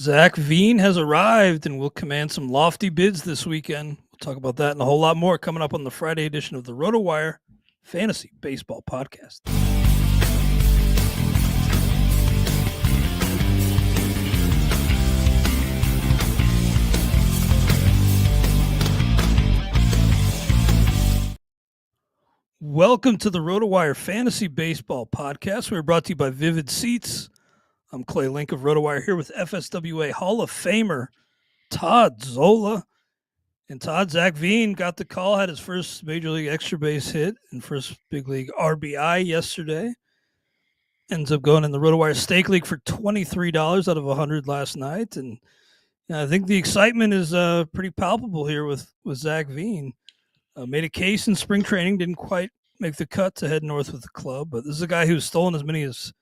Zac Veen has arrived and will command some lofty bids this weekend. We'll talk about that and a whole lot more coming up on the Friday edition of the RotoWire Fantasy Baseball Podcast. Welcome to the RotoWire Fantasy Baseball Podcast. We're brought to you by Vivid Seats. I'm Clay Link of RotoWire here with FSWA Hall of Famer Todd Zola. And Todd, Zac Veen got the call, had his first Major League Extra Base hit and first Big League RBI yesterday. Ends up going in the RotoWire Stake League for $23 out of $100 last night. And I think the excitement is pretty palpable here with Zac Veen. Made a case in spring training, didn't quite make the cut to head north with the club. But this is a guy who's stolen as many as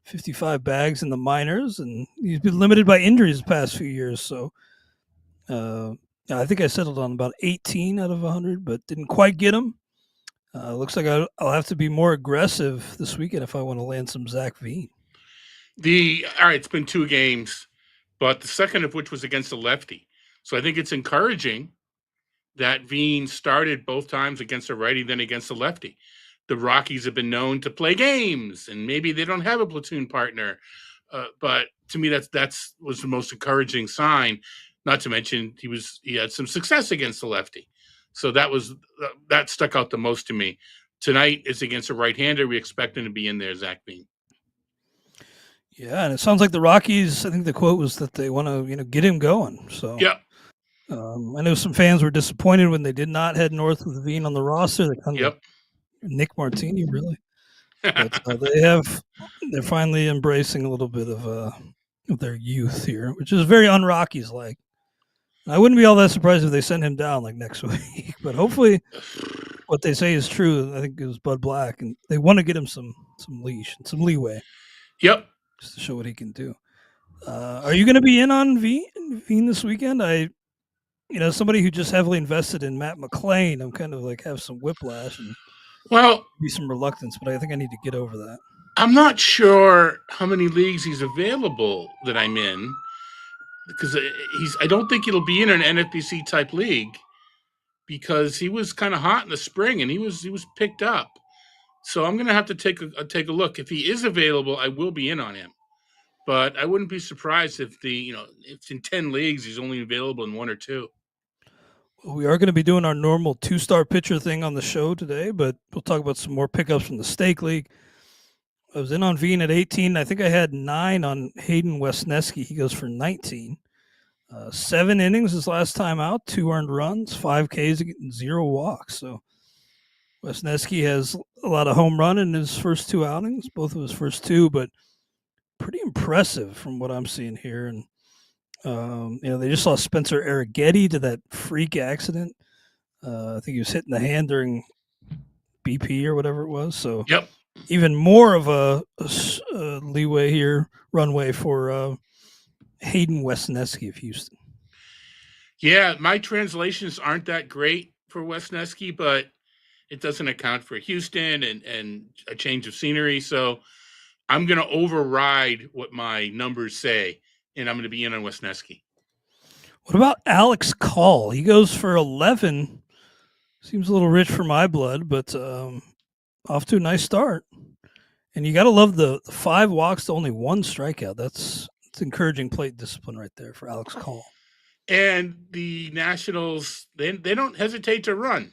55 bags in the minors, and he's been limited by injuries the past few years. So I think I settled on about 18 out of 100, but didn't quite get him. Looks like I'll have to be more aggressive this weekend if I want to land some Zac Veen. All right, it's been two games, but the second of which was against a lefty. So I think it's encouraging that Veen started both times against a righty, then against a lefty. The Rockies have been known to play games, and maybe they don't have a platoon partner. But to me, that was the most encouraging sign. Not to mention he had some success against the lefty, so that stuck out the most to me. Tonight is against a right-hander. We expect him to be in there, Zac Veen. Yeah, and it sounds like the Rockies. I think the quote was that they want to get him going. So yeah. I know some fans were disappointed when they did not head north with Veen on the roster. They kind of Nick Martini, really. But they're finally embracing a little bit of their youth here, which is very un-Rockies like. I wouldn't be all that surprised if they sent him down like next week, but hopefully what they say is true. I think it was Bud Black, and they want to get him some leash and some leeway. Yep. Just to show what he can do. Are you going to be in on Veen this weekend? Somebody who just heavily invested in Matt McClain, I'm kind of like have some whiplash and be some reluctance, but I think I need to get over that. I'm not sure how many leagues he's available that I'm in, because I don't think he'll be in an NFBC type league, because he was kind of hot in the spring and he was picked up. So I'm going to have to take a look. If he is available, I will be in on him. But I wouldn't be surprised if if in 10 leagues he's only available in one or two. Well, we are going to be doing our normal 2-star pitcher thing on the show today, but we'll talk about some more pickups from the Stake League. I was in on Veen at 18. I think I had 9 on Hayden Wesneski. He goes for 19. 7 innings his last time out, 2 earned runs, 5 Ks, and 0 walks. So Wesneski has a lot of home run in his first 2 outings, both of his first 2, but pretty impressive from what I'm seeing here. And they just lost Spencer Arrighetti to that freak accident. I think he was hitting the hand during BP or whatever it was. So even more of a leeway here, runway for Hayden Wesneski of Houston. Yeah, my translations aren't that great for Wesneski, but it doesn't account for Houston and a change of scenery. So I'm going to override what my numbers say, and I'm going to be in on Wesneski. What about Alex Call? He goes for 11. Seems a little rich for my blood, but off to a nice start. And you got to love the 5 walks to only 1 strikeout. That's encouraging plate discipline right there for Alex Call. And the Nationals, they don't hesitate to run.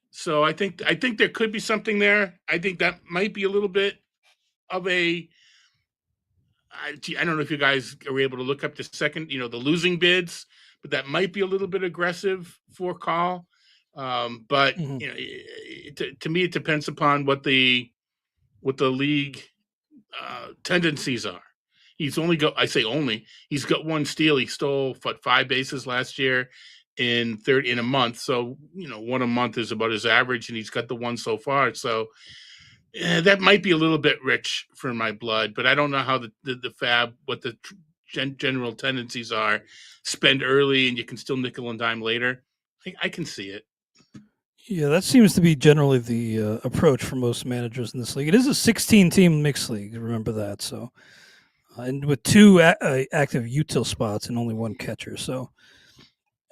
So I think there could be something there. I think that might be a little bit of I don't know if you guys are able to look up the second, the losing bids, but that might be a little bit aggressive for Call. But to me, it depends upon what the league tendencies are. He's only he's got 1 steal. He stole 5 bases last year in a month. So 1 a month is about his average, and he's got the 1 so far. So that might be a little bit rich for my blood, but I don't know how the fab, what the general tendencies are. Spend early and you can still nickel and dime later. I can see it. Yeah, that seems to be generally the approach for most managers in this league. It is a 16-team mixed league. Remember that. So and with two active util spots and only one catcher. So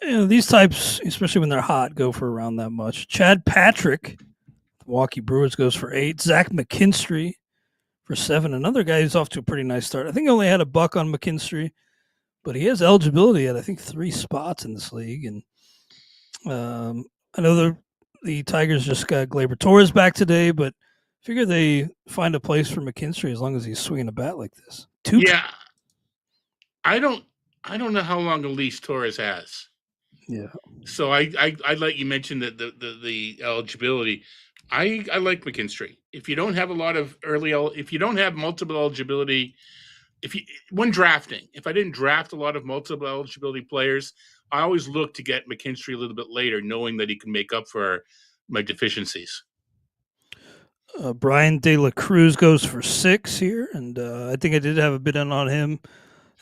these types, especially when they're hot, go for around that much. Chad Patrick, Milwaukee Brewers, goes for 8. Zach McKinstry for 7. Another guy who's off to a pretty nice start. I think he only had a buck on McKinstry, but he has eligibility at I think 3 spots in this league. And I know the Tigers just got Gleyber Torres back today, but figure they find a place for McKinstry as long as he's swinging a bat like this. Yeah, I don't know how long a leash Torres has. Yeah. So I'd let you mention the eligibility. I like McKinstry. If you don't have a lot of if you don't have multiple eligibility, when drafting, if I didn't draft a lot of multiple eligibility players, I always look to get McKinstry a little bit later, knowing that he can make up for my deficiencies. Brian De La Cruz goes for 6 here, and I think I did have a bit on him,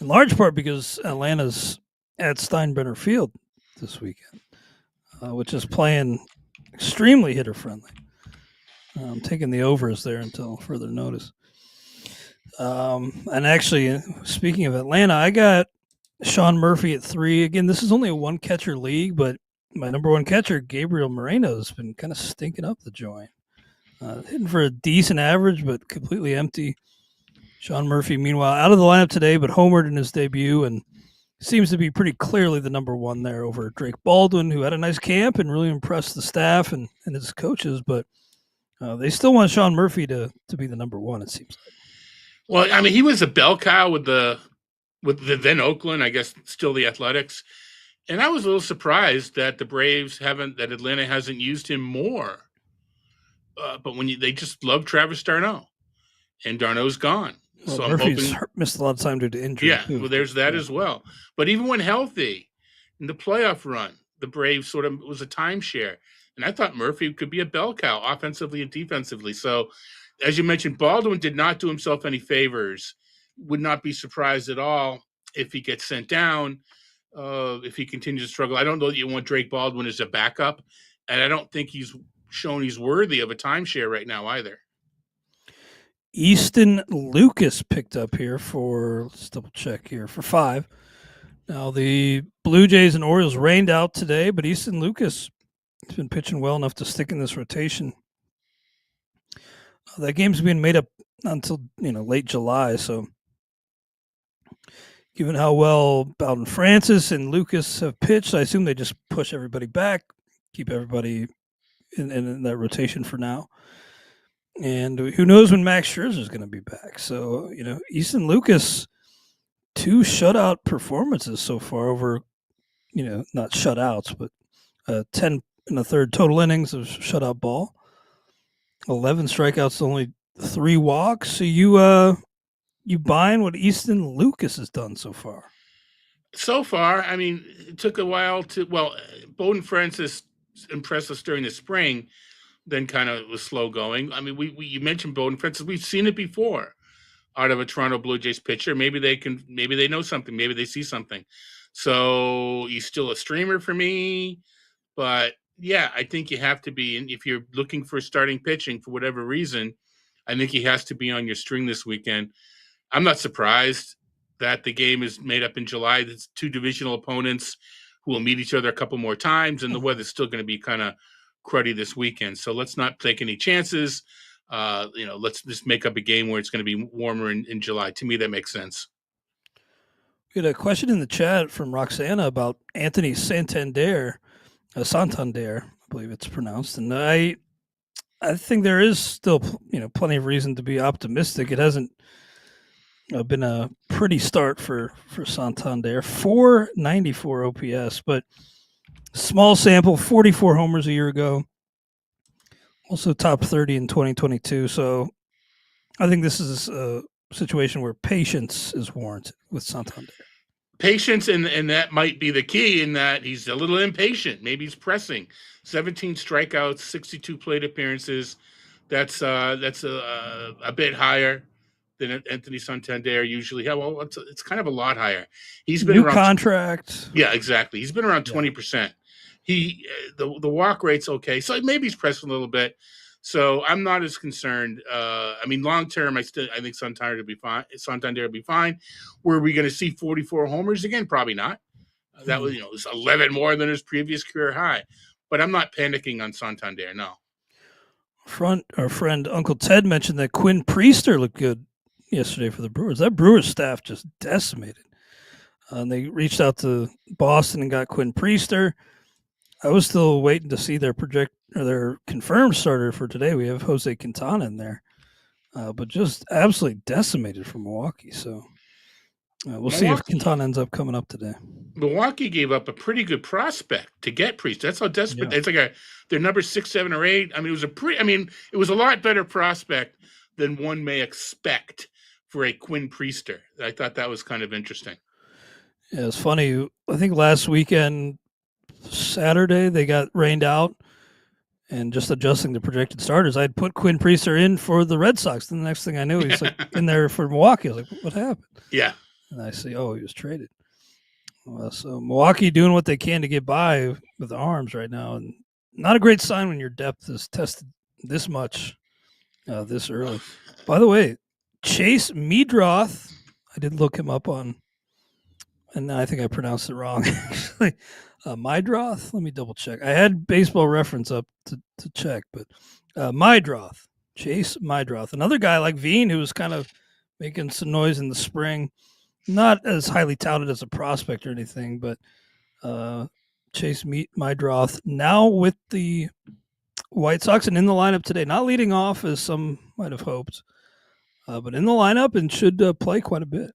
in large part because Atlanta's at Steinbrenner Field this weekend, which is playing extremely hitter friendly. I'm taking the overs there until further notice. And actually, speaking of Atlanta, I got Sean Murphy at 3. Again, this is only a one catcher league, but my number one catcher, Gabriel Moreno, has been kind of stinking up the joint. Hitting for a decent average, but completely empty. Sean Murphy, meanwhile, out of the lineup today, but homered in his debut and seems to be pretty clearly the number one there over Drake Baldwin, who had a nice camp and really impressed the staff and his coaches. But they still want Sean Murphy to be the number one, it seems like. Well, I mean, he was a bell cow with the then Oakland, I guess, still the Athletics. And I was a little surprised that that Atlanta hasn't used him more. But they just love Travis d'Arnaud, and d'Arnaud's gone. Well, so Murphy's missed a lot of time due to injury. Yeah, well, there's that as well. But even when healthy, in the playoff run, the Braves sort of was a timeshare. And I thought Murphy could be a bell cow offensively and defensively. So, as you mentioned, Baldwin did not do himself any favors. Would not be surprised at all if he gets sent down, if he continues to struggle. I don't know that you want Drake Baldwin as a backup, and I don't think he's shown he's worthy of a timeshare right now either. Easton Lucas picked up here let's double check here, for 5. Now, the Blue Jays and Orioles rained out today, but Easton Lucas has been pitching well enough to stick in this rotation. That game's being made up until late July, so given how well Bowden Francis and Lucas have pitched, I assume they just push everybody back, keep everybody in that rotation for now. And who knows when Max Scherzer is going to be back. So, Easton Lucas, 2 shutout performances so far over, not shutouts, but 10 and a third total innings of shutout ball. 11 strikeouts, only 3 walks. So you buying what Easton Lucas has done so far? So far, I mean, it took a while Bowden Francis impressed us during the spring, then kind of was slow going. I mean, you mentioned Bowden Francis. We've seen it before out of a Toronto Blue Jays pitcher. Maybe they know something. Maybe they see something. So he's still a streamer for me. But yeah, I think you have to be, and if you're looking for starting pitching for whatever reason, I think he has to be on your string this weekend. I'm not surprised that the game is made up in July. There's 2 divisional opponents who will meet each other a couple more times, and the weather's still going to be kind of cruddy this weekend. So let's not take any chances. Let's just make up a game where it's going to be warmer in July. To me, that makes sense. We had a question in the chat from Roxana about Anthony Santander, I believe it's pronounced, and I think there is still plenty of reason to be optimistic. It hasn't been a pretty start for Santander, 494 OPS, but small sample, 44 homers a year ago, also top 30 in 2022. So I think this is a situation where patience is warranted with Santander. Patience, and that might be the key, in that he's a little impatient. Maybe he's pressing. 17 strikeouts, 62 plate appearances. That's a bit higher than Anthony Santander usually. Well, it's kind of a lot higher. He's been new around contract. Yeah, exactly. He's been around 20%. The walk rate's okay, so maybe he's pressing a little bit. So I'm not as concerned. I mean, long term, I think Santander will be fine. Santander will be fine. Were we going to see 44 homers again? Probably not. That was, it was 11 more than his previous career high. But I'm not panicking on Santander. No. Our friend Uncle Ted mentioned that Quinn Priester looked good yesterday for the Brewers. That Brewers staff just decimated. And they reached out to Boston and got Quinn Priester. I was still waiting to see their confirmed starter for today. We have Jose Quintana in there, but just absolutely decimated for Milwaukee. So we'll see if Quintana ends up coming up today. Milwaukee gave up a pretty good prospect to get Priest. That's how desperate. Yeah. It's like their number 6, 7, or 8. I mean, it was a lot better prospect than one may expect for a Quinn Priester. I thought that was kind of interesting. Yeah, it's funny. I think last weekend, Saturday, they got rained out, and just adjusting the projected starters, I'd put Quinn Priester in for the Red Sox. And the next thing I knew, he's like in there for Milwaukee. I was like, what happened? Yeah. And I see, he was traded. So Milwaukee doing what they can to get by with the arms right now, and not a great sign when your depth is tested this much this early. By the way, Chase Meidroth, I did look him up on, and I think I pronounced it wrong actually. Meidroth. Let me double check. I had Baseball Reference up to check, but Meidroth, Chase Meidroth, another guy like Veen who was kind of making some noise in the spring. Not as highly touted as a prospect or anything, but Chase Meidroth now with the White Sox and in the lineup today. Not leading off as some might have hoped, but in the lineup and should play quite a bit.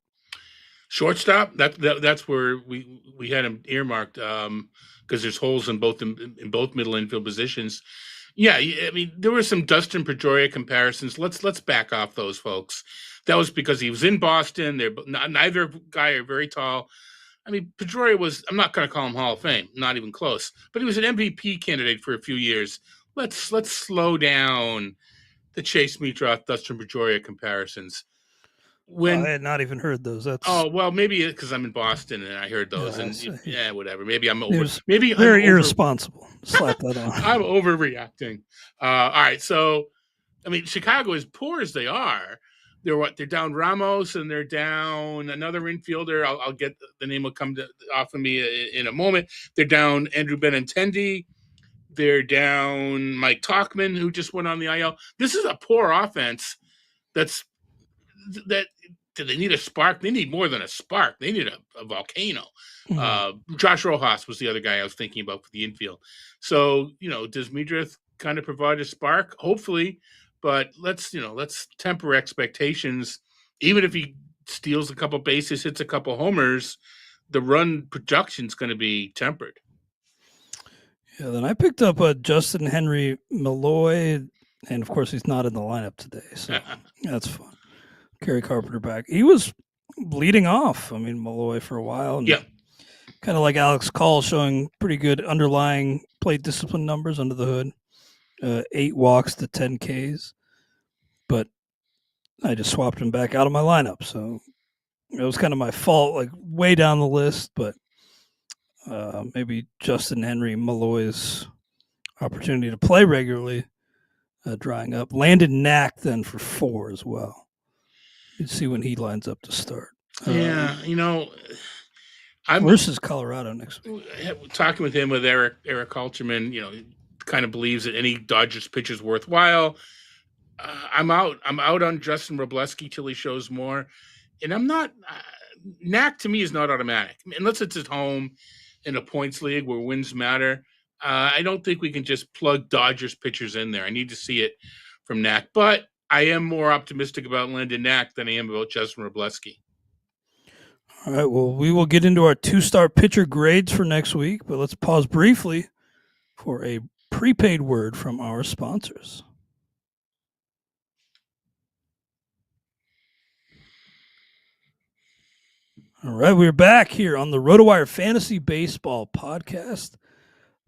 Shortstop. That's where we had him earmarked because there's holes in both middle infield positions. Yeah, I mean there were some Dustin Pedroia comparisons. Let's back off those folks. That was because he was in Boston. Neither guy are very tall. I mean, Pedroia was, I'm not going to call him Hall of Fame, not even close, but he was an MVP candidate for a few years. Let's slow down the Chase Meidroth, Dustin Pedroia comparisons. I had not even heard those. Well, maybe because I'm in Boston and I heard those, whatever. Maybe I'm over. Very irresponsible. Slap that on. I'm overreacting. All right, so I mean, Chicago, as poor as they are, they're down Ramos and they're down another infielder. I'll get the name will come off of me in a moment. They're down Andrew Benintendi. They're down Mike Tauchman, who just went on the IL. This is a poor offense. Do they need a spark? They need more than a spark. They need a volcano. Mm-hmm. Josh Rojas was the other guy I was thinking about for the infield. So, does Meidroth kind of provide a spark? Hopefully. But let's temper expectations. Even if he steals a couple bases, hits a couple homers, the run production's going to be tempered. Yeah, then I picked up Justin Henry Malloy, and of course he's not in the lineup today, so that's fun. Kerry Carpenter back. He was leading off. I mean, Malloy for a while. And kind of like Alex Call, showing pretty good underlying plate discipline numbers under the hood. 8 walks to 10 Ks, but I just swapped him back out of my lineup. So it was kind of my fault, like way down the list, but maybe Justin Henry Malloy's opportunity to play regularly drying up. Landon Knack then for 4 as well. You'd see when he lines up to start. Versus Colorado next week. Talking with him, with Eric Halterman, kind of believes that any Dodgers pitch is worthwhile. I'm out on Justin Robleski till he shows more, and I'm not. Knack to me is not automatic unless it's at home in a points league where wins matter. I don't think we can just plug Dodgers pitchers in there. I need to see it from Knack, but I am more optimistic about Landon Knack than I am about Justin Robleski. All right. Well, we will get into our 2-star pitcher grades for next week, but let's pause briefly for a prepaid word from our sponsors. All right, we're back here on the RotoWire Fantasy Baseball Podcast,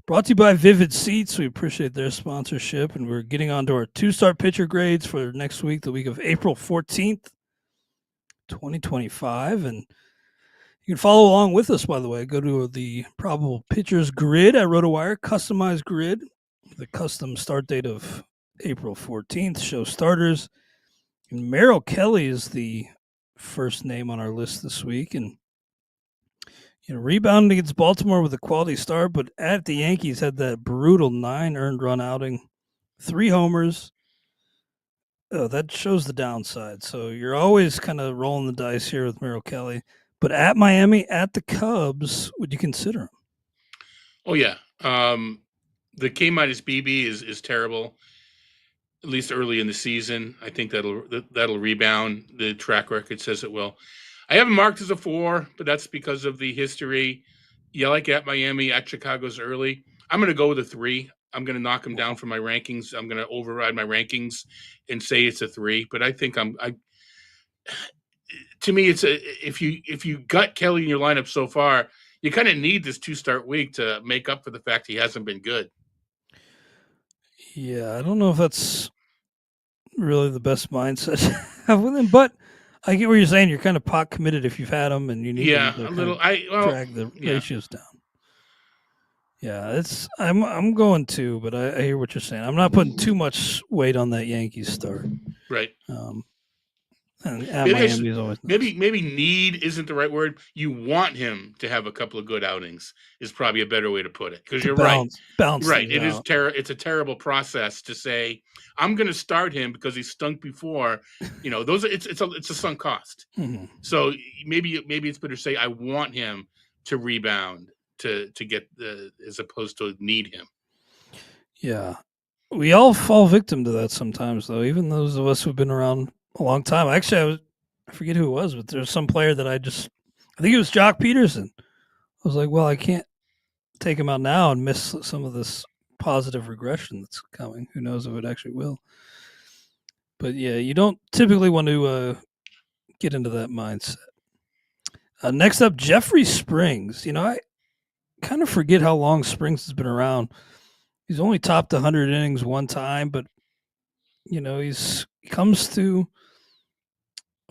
brought to you by Vivid Seats. We appreciate their sponsorship, and we're getting on to our 2-star pitcher grades for next week, the week of April 14th, 2025, and you can follow along with us, by the way. Go to the probable pitchers grid at RotoWire, customized grid with a custom start date of April 14th. Show starters. And Merrill Kelly is the first name on our list this week. And rebounding against Baltimore with a quality start, but at the Yankees had that brutal 9 earned run outing, 3 homers. Oh, that shows the downside. So you're always kind of rolling the dice here with Merrill Kelly. But at Miami, at the Cubs, would you consider him? Oh yeah, the K minus BB is terrible. At least early in the season, I think that'll rebound. The track record says it will. I have him marked as a 4, but that's because of the history. Yeah, like at Miami, at Chicago's early. I'm going to go with a 3. I'm going to knock him down from my rankings. I'm going to override my rankings and say it's a 3. But I think to me, it's if you got Kelly in your lineup so far, you kind of need this 2-start week to make up for the fact he hasn't been good. Yeah, I don't know if that's really the best mindset to have with him, but I get what you're saying. You're kind of pot committed if you've had him and you need him to a little. drag the ratios down. Yeah, I'm going to, but I hear what you're saying. I'm not putting too much weight on that Yankees start. Right. And at Miami is always nice. Maybe need isn't the right word. You want him to have a couple of good outings is probably a better way to put it, because you're right. Right. It is it's a terrible process to say I'm going to start him because he stunk before. It's a sunk cost. Mm-hmm. So maybe it's better to say I want him to rebound to get as opposed to need him. Yeah, we all fall victim to that sometimes, though. Even those of us who've been around a long time. Actually, I forget who it was, but there's some player that I think it was Jock Peterson. I was like, well, I can't take him out now and miss some of this positive regression that's coming. Who knows if it actually will. But yeah, you don't typically want to get into that mindset. Next up, Jeffrey Springs. I kind of forget how long Springs has been around. He's only topped 100 innings one time, but he comes to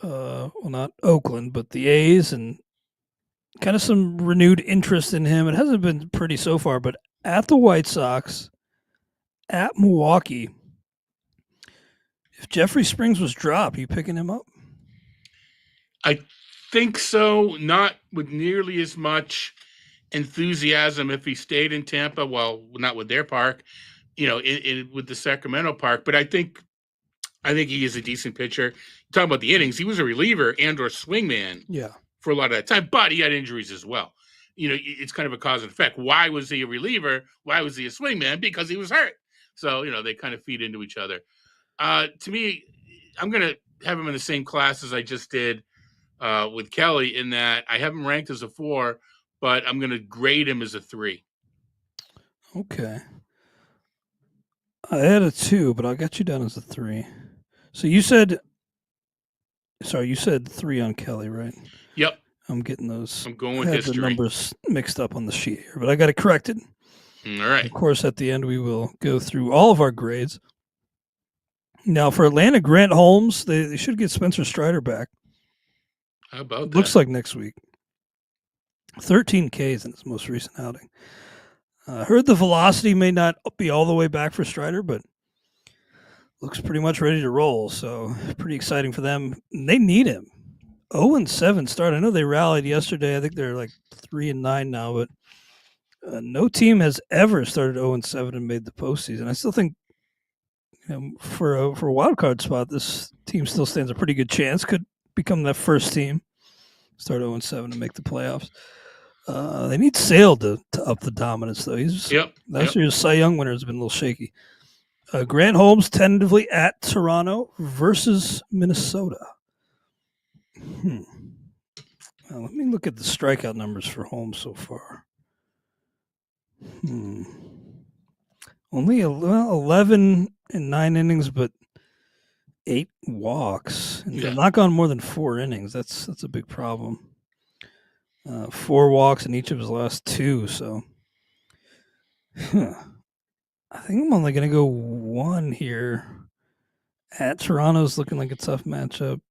not Oakland, but the A's, and kind of some renewed interest in him. It hasn't been pretty so far, but at the White Sox, at Milwaukee, if Jeffrey Springs was dropped, are you picking him up? I think so. Not with nearly as much enthusiasm if he stayed in Tampa. Well, not with their park, with the Sacramento park. But I think he is a decent pitcher. Talking about the innings, he was a reliever and/or swingman. Yeah. For a lot of that time, but he had injuries as well. It's kind of a cause and effect. Why was he a reliever? Why was he a swingman? Because he was hurt. So, they kind of feed into each other. To me, I'm going to have him in the same class as I just did with Kelly, in that I have him ranked as a 4, but I'm going to grade him as a 3. Okay. I had a 2, but I got you down as a 3. So you said 3 on Kelly, right? Yep. I'm getting those. I'm going with history. The numbers mixed up on the sheet here, but I got it corrected. All right. Of course, at the end, we will go through all of our grades. Now, for Atlanta, Grant Holmes, they should get Spencer Strider back. How about that? Looks like next week. 13 Ks in his most recent outing. Heard the velocity may not be all the way back for Strider, but looks pretty much ready to roll. So pretty exciting for them. And they need him. 0-7 start. I know they rallied yesterday. I think they're like 3-9 now, but no team has ever started 0-7 and made the postseason. I still think for a wild card spot, this team still stands a pretty good chance. Could become that first team, start 0-7 and make the playoffs. They need Sale to up the dominance, though. Last year's Cy Young winner has been a little shaky. Grant Holmes tentatively at Toronto versus Minnesota. Well, let me look at the strikeout numbers for Holmes so far. Only 11 in 9 innings, but 8 walks. And they've not gone more than 4 innings. That's a big problem. 4 walks in each of his last 2. So I think I'm only going to go 1 here. At Toronto's looking like a tough matchup.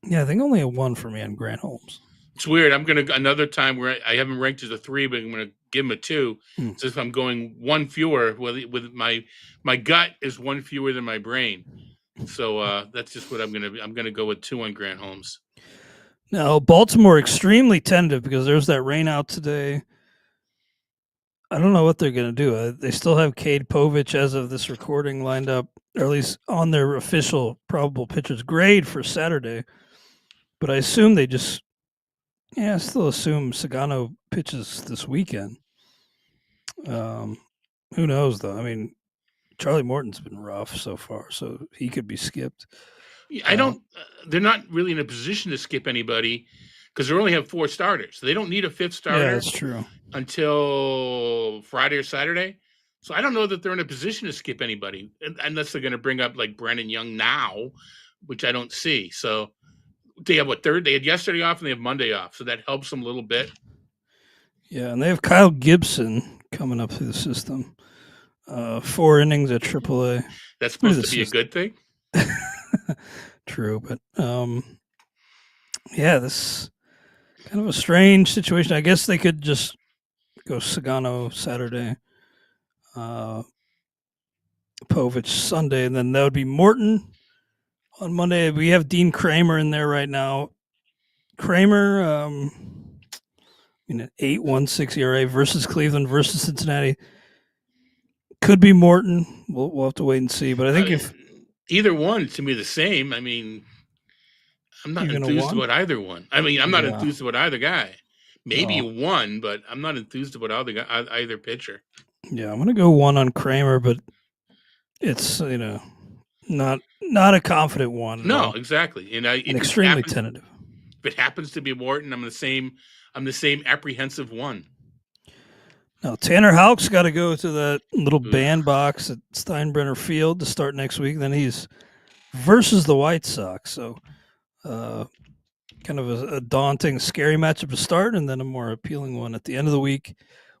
Yeah, I think only a 1 for me on Grant Holmes. It's weird. I'm going to another time where I haven't ranked as a 3, but I'm going to give him a 2. So if I'm going one fewer, with my gut is one fewer than my brain. So that's just what I'm gonna go with 2 on Grant Holmes. Now, Baltimore extremely tentative because there's that rain out today. I don't know what they're going to do. They still have Cade Povich as of this recording lined up, or at least on their official probable pitchers grade for Saturday. But I assume they just, I still assume Sagano pitches this weekend. Who knows, though? I mean, Charlie Morton's been rough so far, so he could be skipped. I don't. They're not really in a position to skip anybody because they only have 4 starters. So they don't need a 5th starter. Yeah, that's true. Until Friday or Saturday. So I don't know that they're in a position to skip anybody unless they're going to bring up like Brandon Young now, which I don't see. So they have they had yesterday off and they have Monday off. So that helps them a little bit. Yeah, and they have Kyle Gibson coming up through the system. 4 innings at AAA. That's supposed to be a good thing. True, but this kind of a strange situation. I guess they could just go Sagano Saturday, Povich Sunday, and then that would be Morton on Monday. We have Dean Kramer in there right now. Kramer, an 8.16 ERA versus Cleveland versus Cincinnati. Could be Morton. We'll have to wait and see. But I think if either one, to me, the same. I mean, I'm not enthused about either one. I mean, I'm not enthused about either guy. Maybe one, but I'm not enthused about either pitcher. Yeah, I'm gonna go 1 on Kramer, but it's not a confident one. No, exactly, and extremely tentative. If it happens to be Morton, I'm the same apprehensive one. Now Tanner Houck's got to go to that little bandbox at Steinbrenner Field to start next week. Then he's versus the White Sox, so kind of a daunting, scary matchup to start, and then a more appealing one at the end of the week.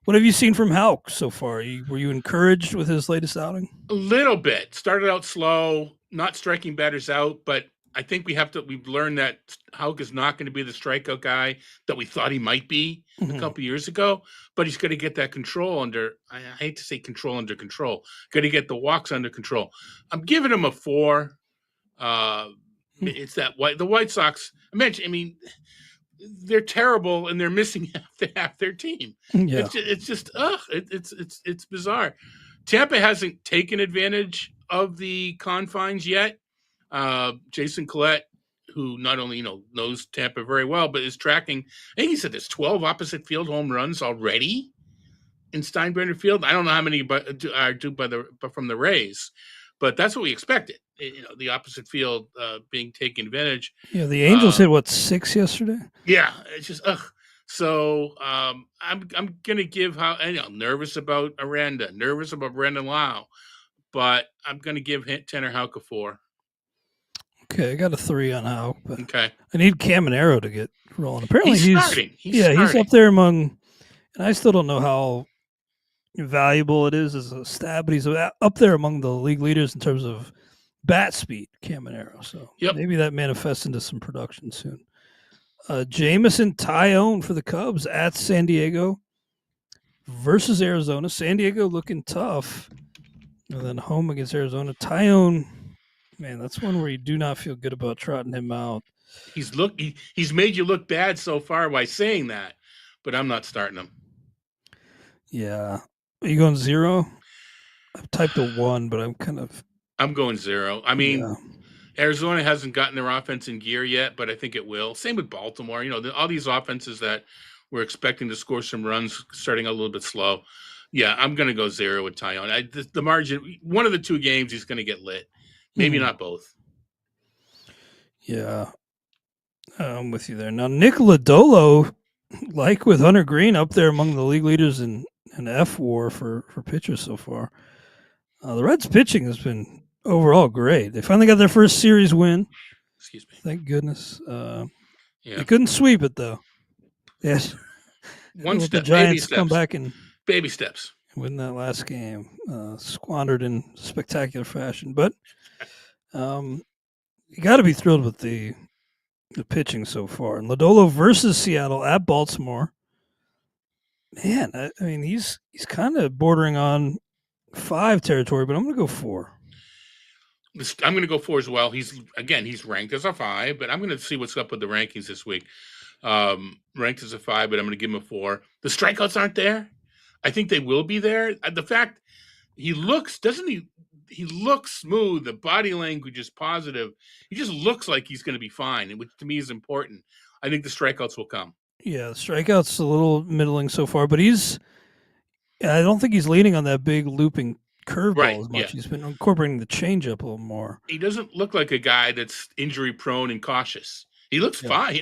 What have you seen from Houck so far? Were you encouraged with his latest outing? A little bit. Started out slow, not striking batters out, but I think we've learned that Houck is not going to be the strikeout guy that we thought he might be a couple years ago, but he's going to get that control under, I hate to say control under control, going to get the walks under control. I'm giving him a 4. It's that the White Sox, I mean, they're terrible and they're missing half their team. Yeah. It's just it's bizarre. Tampa hasn't taken advantage of the confines yet. Jason Collette, who not only knows Tampa very well, but is tracking. I think he said there's 12 opposite field home runs already in Steinbrenner Field. I don't know how many are due from the Rays, but that's what we expected. The opposite field being taken advantage. Yeah, the Angels hit 6 yesterday. Yeah, it's just So I'm gonna give nervous about Aranda, nervous about Brandon Lau, but I'm gonna give Tanner Houck a 4. Okay, I got a 3 on Houck. Okay, I need Caminero to get rolling. Apparently he's starting. He's up there among, and I still don't know how valuable it is as a stab, but he's up there among the league leaders in terms of bat speed, Caminero. So maybe that manifests into some production soon. Jameson Tyone for the Cubs at San Diego versus Arizona. San Diego looking tough. And then home against Arizona. Tyone, man, that's one where you do not feel good about trotting him out. He's made you look bad so far by saying that, but I'm not starting him. Yeah. Are you going 0? I've typed a 1, but I'm going 0. I mean, Arizona hasn't gotten their offense in gear yet, but I think it will. Same with Baltimore. All these offenses that we're expecting to score some runs starting a little bit slow. Yeah, I'm going to go 0 with Tyone. The margin, one of the 2 games, he's going to get lit. Maybe not both. Yeah, I'm with you there. Now, Nick Lodolo, like with Hunter Green, up there among the league leaders in F WAR for pitchers so far. The Reds' pitching has been overall great. They finally got their first series win. Excuse me. Thank goodness. They couldn't sweep it, though. Yes. One step. The Giants come back and baby steps. Win that last game. Squandered in spectacular fashion. But you got to be thrilled with the pitching so far. And Lodolo versus Seattle at Baltimore. Man, I mean, he's kind of bordering on 5 territory, but I'm going to go 4. I'm going to go 4 as well. He's ranked as a 5, but I'm going to see what's up with the rankings this week. Ranked as a 5, but I'm going to give him a 4. The strikeouts aren't there. I think they will be there. The fact he looks, doesn't he? He looks smooth. The body language is positive. He just looks like he's going to be fine, which to me is important. I think the strikeouts will come. Yeah, the strikeouts a little middling so far, but I don't think he's leaning on that big looping curveball as much. Yeah. He's been incorporating the changeup a little more. He doesn't look like a guy that's injury prone and cautious. He looks fine.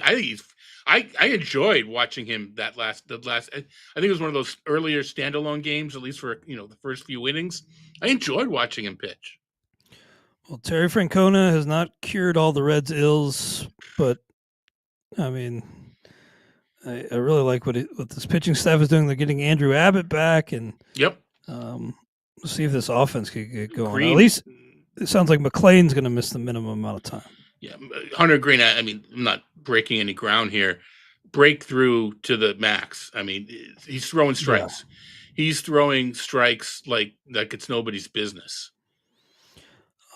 I enjoyed watching him I think it was one of those earlier standalone games, at least for the first few innings. I enjoyed watching him pitch. Well, Terry Francona has not cured all the Reds' ills, but I mean, I really like what this pitching staff is doing. They're getting Andrew Abbott back, and we'll see if this offense can get going. At least it sounds like McLean's going to miss the minimum amount of time. Yeah, Hunter Green. I mean, I'm not breaking any ground here. Breakthrough to the max. I mean, he's throwing strikes. Yeah. He's throwing strikes like it's nobody's business.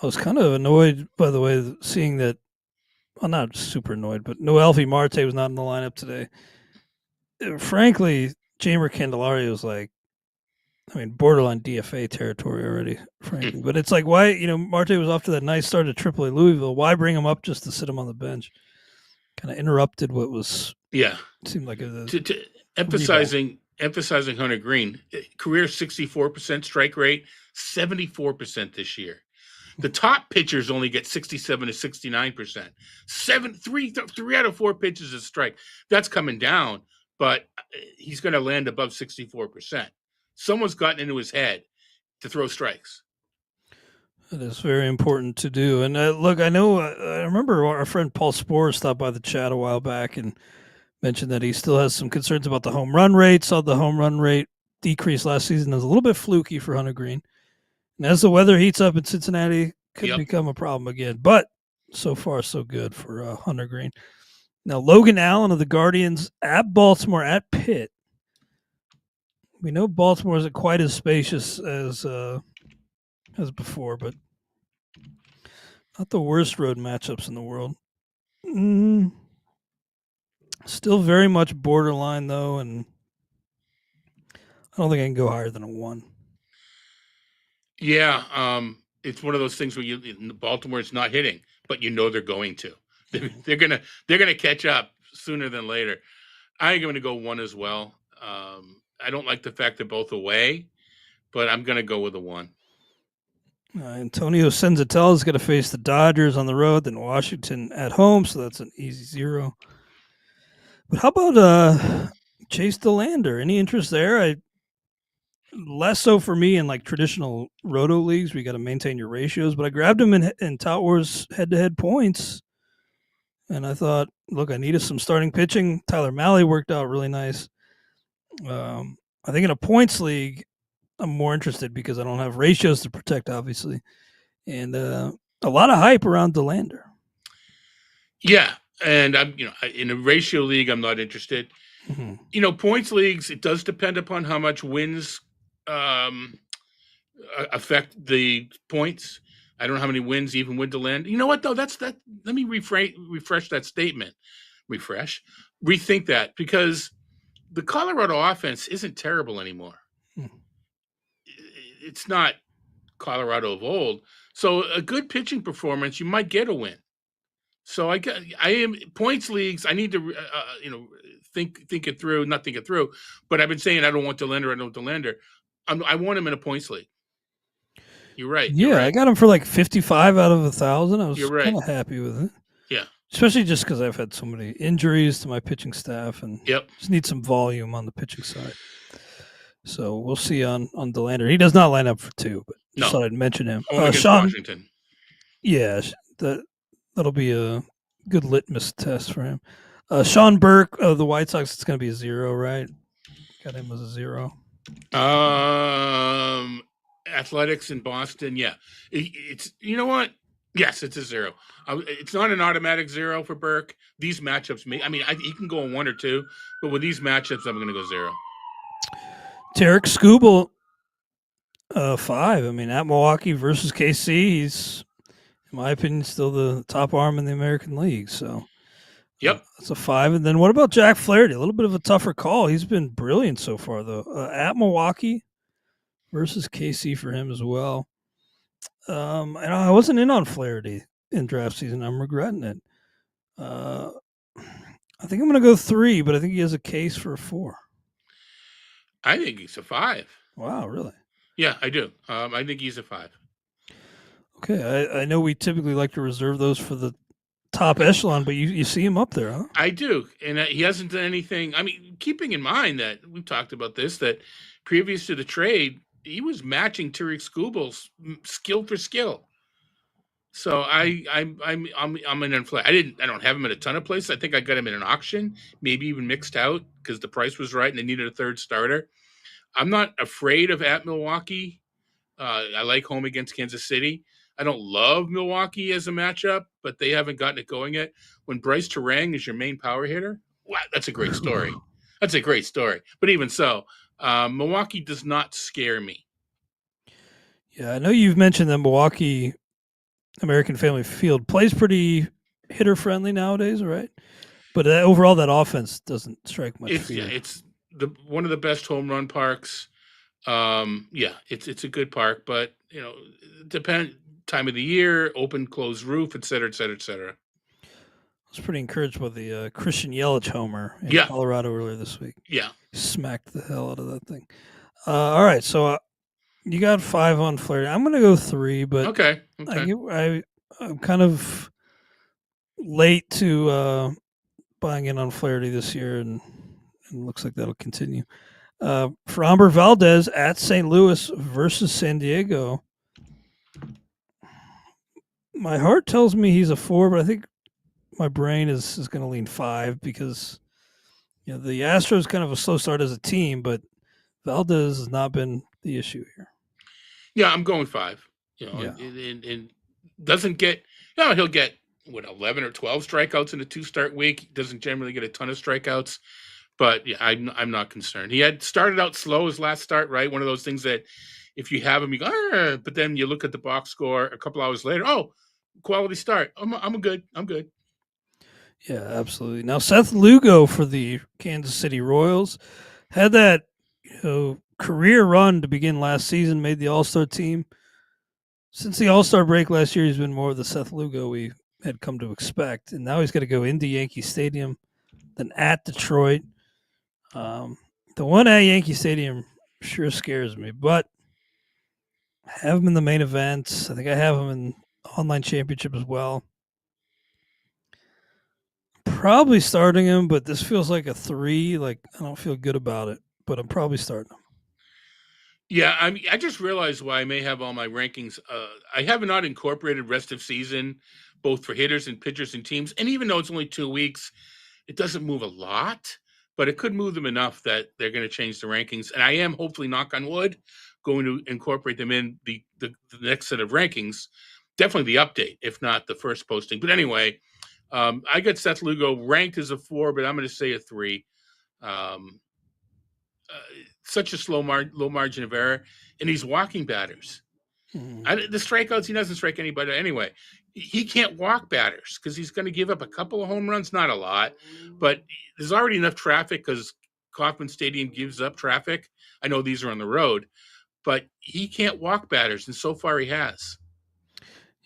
I was kind of annoyed, by the way, seeing that. Well, not super annoyed, but Noelfi Marte was not in the lineup today. Frankly, Jeimer Candelario was like, borderline DFA territory already, frankly. But it's like, why, Marte was off to that nice start at AAA Louisville. Why bring him up just to sit him on the bench? Kind of interrupted what was, seemed like emphasizing Hunter Green, career 64% strike rate, 74% this year. The top pitchers only get 67 to 69%. Three out of 4 pitches is strike. That's coming down, but he's going to land above 64%. Someone's gotten into his head to throw strikes. It is very important to do. And look, I remember our friend Paul Sporer stopped by the chat a while back and mentioned that he still has some concerns about the home run rate. Saw the home run rate decrease last season as a little bit fluky for Hunter Green. And as the weather heats up in Cincinnati, could become a problem again. But so far, so good for Hunter Green. Now, Logan Allen of the Guardians at Baltimore at Pitt. We know Baltimore isn't quite as spacious as before, but not the worst road matchups in the world. Still very much borderline, though, and I don't think I can go higher than a 1. Yeah, it's one of those things where Baltimore is not hitting, but they're going to. They're gonna catch up sooner than later. I'm going to go 1 as well. I don't like the fact they're both away, but I'm going to go with a 1. Antonio Senzatel is going to face the Dodgers on the road, then Washington at home, so that's an easy 0. But how about Chase DeLander? Any interest there? Less so for me in like traditional roto leagues. We got to maintain your ratios, but I grabbed him in Tout Wars head-to-head points, and I thought, look, I needed some starting pitching. Tyler Mahle worked out really nice. I think in a points league, I'm more interested because I don't have ratios to protect, obviously, and a lot of hype around DeLander. Yeah, and I'm in a ratio league, I'm not interested. Mm-hmm. Points leagues, it does depend upon how much wins affect the points. I don't know how many wins even with DeLander. You know what though? Let me refresh that statement. Rethink that, because the Colorado offense isn't terrible anymore. It's not Colorado of old. So a good pitching performance, you might get a win. So I am points leagues. I need to, think it through, not think it through. But I've been saying I don't want DeLander. I want him in a points league. You're right. Yeah, right. I got him for like 55 out of 1,000. I was kind of happy with it. Yeah. Especially just because I've had so many injuries to my pitching staff and just need some volume on the pitching side. So we'll see on DeLander. He does not line up for 2, but just thought I'd mention him. Sean, Washington. Yeah, that'll be a good litmus test for him. Sean Burke of the White Sox, it's going to be a 0, right? Got him as a 0. Athletics in Boston, yeah. It's you know what? Yes, it's a 0. It's not an automatic 0 for Burke. These matchups, he can go on 1 or 2, but with these matchups, I'm going to go 0. Tarek Skubal, 5. I mean, at Milwaukee versus KC, he's, in my opinion, still the top arm in the American League. So Yep. that's a 5. And then what about Jack Flaherty? A little bit of a tougher call. He's been brilliant so far, though. At Milwaukee versus KC for him as well. And I wasn't in on Flaherty in draft season. I'm regretting it. I think I'm going to go 3, but I think he has a case for a 4. I think he's a 5. Wow, really? Yeah, I do. I think he's a 5. Okay, I know we typically like to reserve those for the top echelon, but you see him up there, huh? I do, and he hasn't done anything. I mean, keeping in mind that we've talked about this, that previous to the trade, he was matching Tarek Skubal's skill for skill. So I'm an inflate. I don't have him in a ton of places. I think I got him in an auction, maybe even mixed out because the price was right and they needed a third starter. I'm not afraid of at Milwaukee. I like home against Kansas City. I don't love Milwaukee as a matchup, but they haven't gotten it going yet. When Bryce Terang is your main power hitter, wow, that's a great story. That's a great story. But even so, Milwaukee does not scare me. Yeah, I know you've mentioned that Milwaukee American Family Field plays pretty hitter friendly nowadays, right? But overall, that offense doesn't strike much fear. Yeah, it's one of the best home run parks. Yeah, it's a good park, but depend time of the year, open, closed roof, et cetera, et cetera, et cetera. I was pretty encouraged by the Christian Yelich homer in Colorado earlier this week. Yeah, smacked the hell out of that thing. All right, so you got 5 on Flaherty. I'm going to go 3, but okay. I'm kind of late to buying in on Flaherty this year, and it looks like that'll continue. Framber Valdez at St. Louis versus San Diego. My heart tells me he's a 4, but I think my brain is going to lean 5 because the Astros kind of a slow start as a team, but Valdez has not been the issue here. Yeah, I'm going 5. And doesn't get. He'll get 11 or 12 strikeouts in a 2-start week. He doesn't generally get a ton of strikeouts, but yeah, I'm not concerned. He had started out slow his last start, right? One of those things that if you have him, you go, but then you look at the box score a couple hours later. Oh, quality start. I'm good. Yeah, absolutely. Now Seth Lugo for the Kansas City Royals had that career run to begin last season, made the All-Star team. Since the All-Star break last year, he's been more of the Seth Lugo we had come to expect, and now he's got to go into Yankee Stadium, then at Detroit. The one at Yankee Stadium sure scares me, but I have him in the main event. I think I have him in online championship as well. Probably starting him, but this feels like a 3. Like I don't feel good about it, but I'm probably starting him. Yeah, I just realized why I may have all my rankings. I have not incorporated rest of season, both for hitters and pitchers and teams. And even though it's only 2 weeks, it doesn't move a lot, but it could move them enough that they're going to change the rankings. And I am hopefully, knock on wood, going to incorporate them in the next set of rankings. Definitely the update, if not the first posting. But anyway, I got Seth Lugo ranked as a 4, but I'm going to say a 3. Such a low margin of error, and he's walking batters. The strikeouts, he doesn't strike anybody anyway. He can't walk batters because he's going to give up a couple of home runs, not a lot, but there's already enough traffic because Kauffman Stadium gives up traffic. I know these are on the road, but he can't walk batters, and so far he has.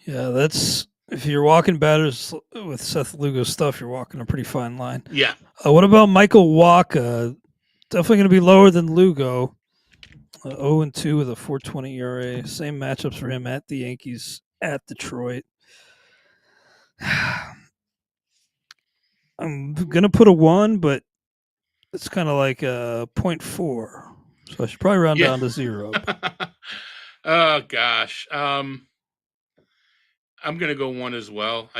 Yeah, that's if you're walking batters with Seth Lugo's stuff, you're walking a pretty fine line. Yeah. What about Michael Wacha? Definitely going to be lower than Lugo. 0-2 with a 4.20 ERA. Same matchups for him at the Yankees, at Detroit. I'm going to put a 1, but it's kind of like a 0.4. So I should probably round down to 0. Oh, gosh. I'm going to go 1 as well.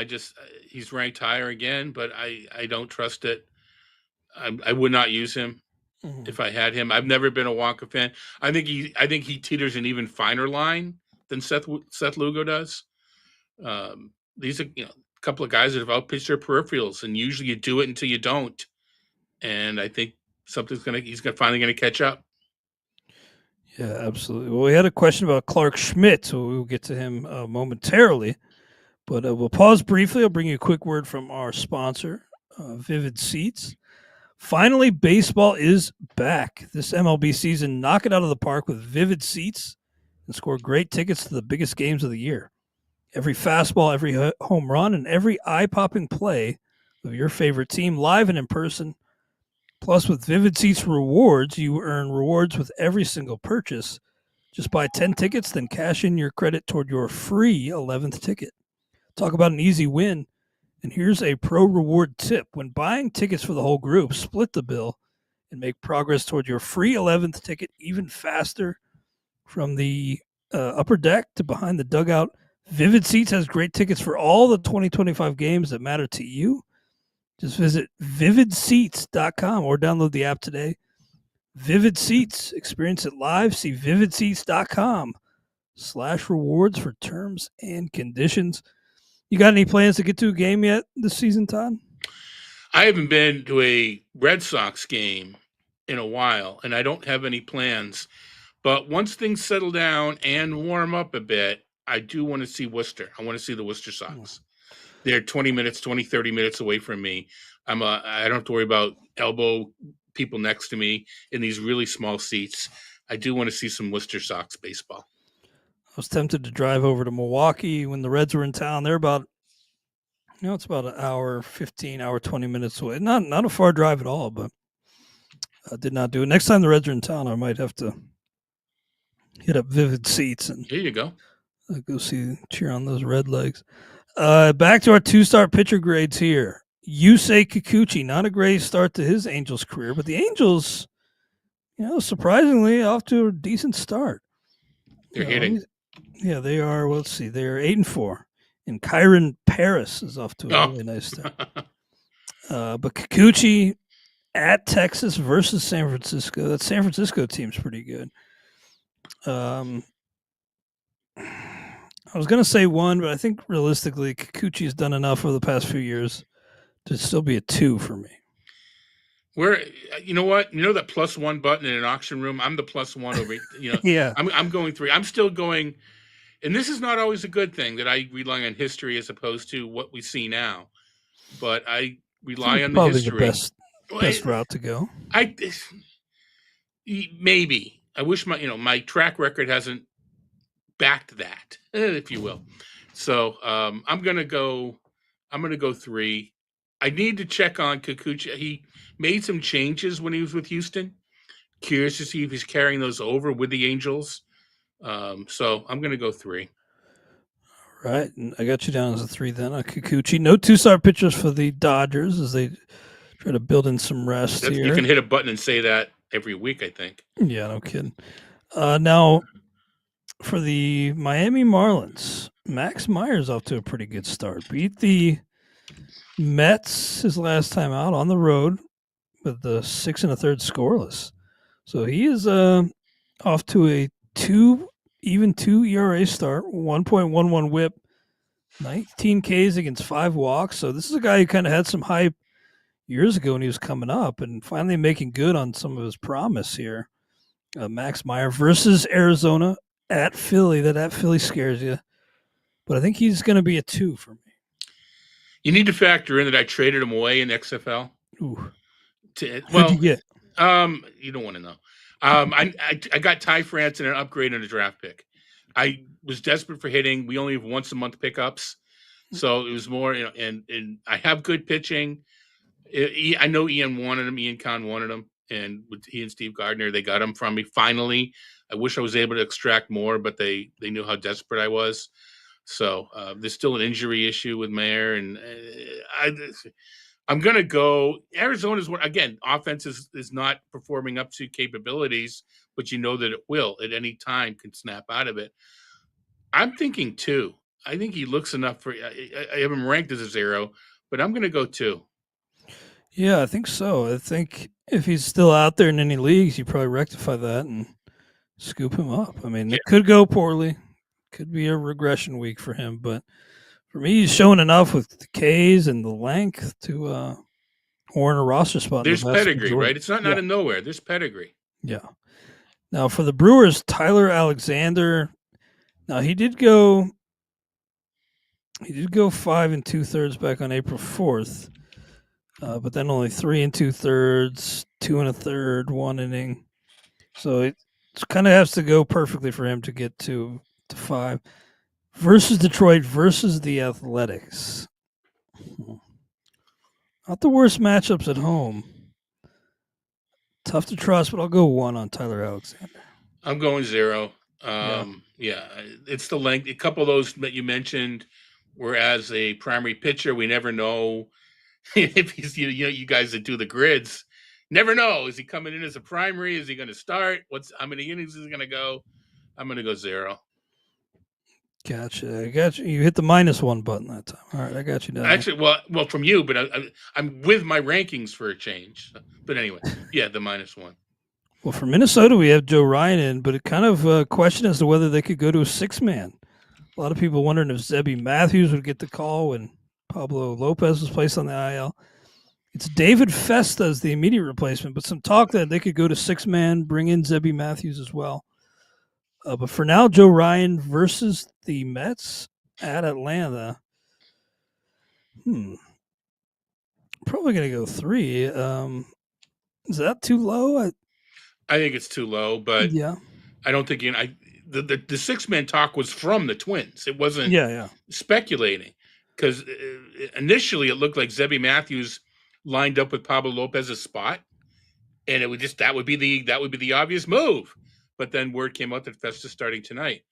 He's ranked higher again, but I don't trust it. I would not use him if I had him. I've never been a Wonka fan. I think he teeters an even finer line than Seth Lugo does. These are a couple of guys that have outpitched their peripherals, and usually you do it until you don't. And I think he's finally gonna catch up. Yeah, absolutely. Well, we had a question about Clarke Schmidt, so we'll get to him momentarily. But we'll pause briefly. I'll bring you a quick word from our sponsor, Vivid Seats. Finally, baseball is back. This MLB season, knock it out of the park with Vivid Seats and score great tickets to the biggest games of the year. Every fastball, every home run, and every eye-popping play of your favorite team live and in person. Plus, with Vivid Seats rewards, you earn rewards with every single purchase. Just buy 10 tickets, then cash in your credit toward your free 11th ticket. Talk about an easy win. And here's a pro reward tip. When buying tickets for the whole group, split the bill and make progress toward your free 11th ticket even faster. From the upper deck to behind the dugout, Vivid Seats has great tickets for all the 2025 games that matter to you. Just visit vividseats.com or download the app today. Vivid Seats. Experience it live. See vividseats.com/rewards for terms and conditions. You got any plans to get to a game yet this season, Todd? I haven't been to a Red Sox game in a while, and I don't have any plans. But once things settle down and warm up a bit, I do want to see Worcester. I want to see the Worcester Sox. They're 20 minutes, 20, 30 minutes away from me. I don't have to worry about elbow people next to me in these really small seats. I do want to see some Worcester Sox baseball. I was tempted to drive over to Milwaukee when the Reds were in town. They're about, it's about an hour, 15, hour, 20 minutes away. Not a far drive at all, but I did not do it. Next time the Reds are in town, I might have to hit up Vivid Seats and here you go. Go cheer on those Red Legs. Back to our two-star pitcher grades here. Yusei Kikuchi, not a great start to his Angels career, but the Angels, surprisingly off to a decent start. They're hitting. Yeah, they are. Well, let's see. They are 8-4. And Kyron Paris is off to a really nice start. But Kikuchi at Texas versus San Francisco. That San Francisco team's pretty good. I was going to say 1, but I think realistically, Kikuchi's done enough over the past few years to still be a 2 for me. You know what? You know that +1 button in an auction room? I'm the +1 over, Yeah. I'm going 3. I'm still going, and this is not always a good thing that I rely on history as opposed to what we see now. But I rely on the history. Probably the best route to go. Maybe. I wish my track record hasn't backed that, if you will. So I'm gonna go 3. I need to check on Kikuchi. He made some changes when he was with Houston. Curious to see if he's carrying those over with the Angels. So I'm gonna go 3. Right, and I got you down as a 3 then. Kikuchi. No 2-star pitchers for the Dodgers as they try to build in some rest here. You can hit a button and say that every week, I think. Yeah, no kidding. Now, for the Miami Marlins, Max Meyer's off to a pretty good start. Beat the Mets his last time out on the road with the 6 1/3 scoreless. So he is off to a 2 ERA start, 1.11 WHIP, 19 Ks against 5 walks. So this is a guy who kind of had some hype years ago when he was coming up and finally making good on some of his promise here. Max Meyer versus Arizona at Philly. That at Philly scares you. But I think he's going to be a 2 for me. You need to factor in that I traded him away in XFL. Ooh. What'd you get? You don't want to know. I got Ty France and an upgrade and a draft pick. I was desperate for hitting. We only have once a month pickups, so it was more. And I have good pitching. I know Ian Kahn wanted him, and with he and Steve Gardner, they got him from me finally. I wish I was able to extract more, but they knew how desperate I was. So there's still an injury issue with Meyer, and I'm going to go. Arizona's, again, offense is not performing up to capabilities, but you know that it will at any time can snap out of it. I'm thinking 2. I think he looks enough for. I have him ranked as a 0, but I'm going to go 2. Yeah, I think so. I think if he's still out there in any leagues, you probably rectify that and scoop him up. I mean, it could go poorly. Could be a regression week for him, but for me, he's showing enough with the Ks and the length to warrant a roster spot. There's pedigree, right? It's not out of nowhere. There's pedigree. Yeah. Now for the Brewers, Tyler Alexander. Now he did go 5 2/3 back on April 4th, but then only 3 2/3, 2 1/3, 1 inning. So it kind of has to go perfectly for him to get to 5. Versus Detroit versus the Athletics. Not the worst matchups at home. Tough to trust, but I'll go 1 on Tyler Alexander. I'm going 0. Yeah, it's the length. A couple of those that you mentioned were as a primary pitcher. We never know if he's, you guys that do the grids, never know. Is he coming in as a primary? Is he going to start? How many innings is he going to go? I'm going to go 0. Gotcha. I got you. You hit the -1 button that time. All right, I got you down. Actually, well, from you, but I'm with my rankings for a change. But anyway, yeah, the -1. Well, for Minnesota, we have Joe Ryan in, but it kind of a question as to whether they could go to a 6-man. A lot of people wondering if Zebby Matthews would get the call when Pablo Lopez was placed on the IL. It's David Festa as the immediate replacement, but some talk that they could go to 6-man, bring in Zebby Matthews as well. But for now, Joe Ryan versus the Mets at Atlanta. Probably going to go 3. Is that too low? I think it's too low, but yeah. I don't think the 6-man talk was from the Twins. It wasn't speculating, because initially it looked like Zebby Matthews lined up with Pablo Lopez's spot, and it would that would be the obvious move. But then word came out that Festa's starting tonight.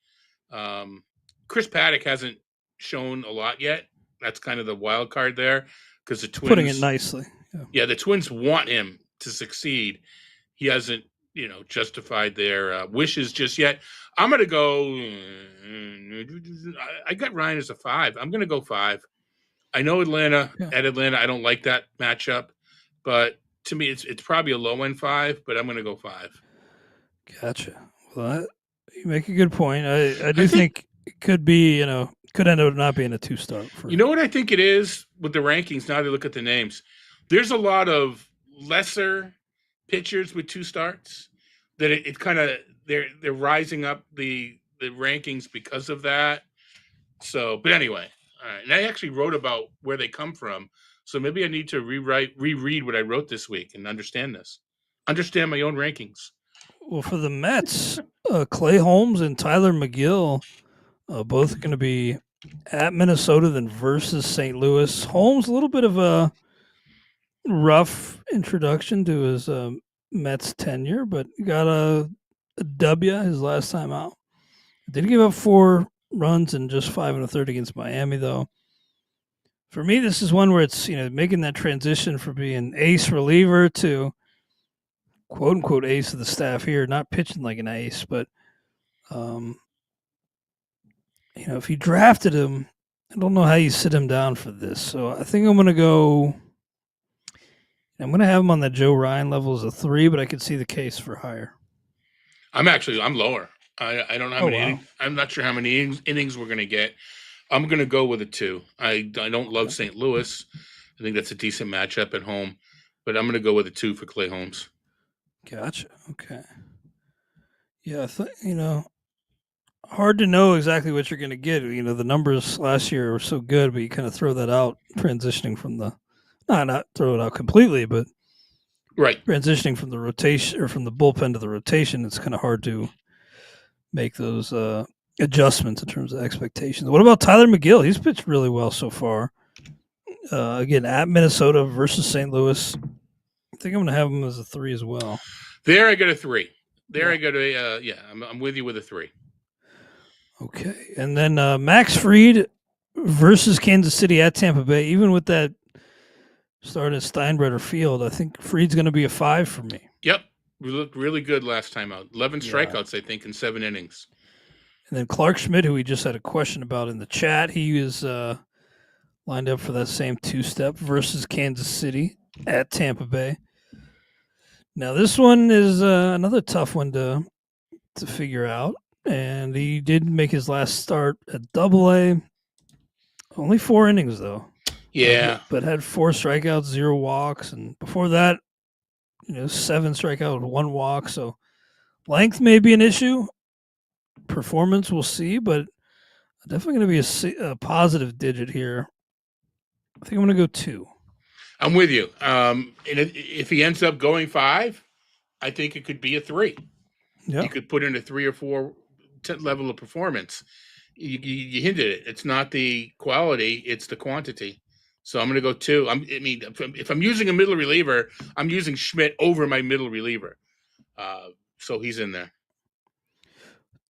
Chris Paddock hasn't shown a lot yet. That's kind of the wild card there, because the Twins, putting it nicely. Yeah, the Twins want him to succeed. He hasn't, justified their wishes just yet. I'm going to go. I got Ryan as a 5. I'm going to go 5. I know Atlanta. Yeah. At Atlanta, I don't like that matchup, but to me, it's probably a low end 5. But I'm going to go 5. Gotcha. Well, you make a good point. I do think it could be, could end up not being a 2-star. You know what I think it is with the rankings? Now that I look at the names, there's a lot of lesser pitchers with 2 starts that it kind of they're rising up the rankings because of that. So, but anyway, all right. And I actually wrote about where they come from, so maybe I need to reread what I wrote this week and understand my own rankings. Well, for the Mets, Clay Holmes and Tyler McGill, both going to be at Minnesota, then versus St. Louis. Holmes, a little bit of a rough introduction to his Mets tenure, but got a W his last time out. Did give up 4 runs and just 5 1/3 against Miami, though. For me, this is one where it's making that transition from being ace reliever to quote unquote ace of the staff here, not pitching like an ace, but if you drafted him, I don't know how you sit him down for this. So I think I'm going to have him on the Joe Ryan level as a 3, but I could see the case for higher. I'm lower. I don't know how many innings. I'm not sure how many innings we're going to get. I'm going to go with a 2. I don't love St. Louis. I think that's a decent matchup at home, but I'm going to go with a 2 for Clay Holmes. Gotcha. Okay. Yeah, hard to know exactly what you're going to get. The numbers last year were so good, but you kind of throw that out transitioning from not throw it out completely, but right, transitioning from the rotation or from the bullpen to the rotation, it's kind of hard to make those adjustments in terms of expectations. What about Tyler McGill? He's pitched really well so far. Again, at Minnesota versus St. Louis. I think I'm going to have him as a 3 as well. There I got a 3. I got a I'm with you with a 3. Okay, and then Max Fried versus Kansas City at Tampa Bay. Even with that start at Steinbrenner Field, I think Fried's going to be a 5 for me. Yep, we looked really good last time out. 11 strikeouts, I think, in 7 innings. And then Clarke Schmidt, who we just had a question about in the chat, he is lined up for that same 2-step versus Kansas City at Tampa Bay. Now, this one is another tough one to figure out. And he did make his last start at AA. Only 4 innings, though. Yeah. But had 4 strikeouts, 0 walks. And before that, 7 strikeouts, 1 walk. So Length may be an issue. Performance, we'll see, but definitely going to be a positive digit here. I think I'm going to go 2. I'm with you. And if he ends up going 5, I think it could be a 3. Yeah. You could put in a 3 or 4 level of performance. You hinted it. It's not the quality; it's the quantity. So I'm going to go 2. If I'm using a middle reliever, I'm using Schmidt over my middle reliever. So he's in there.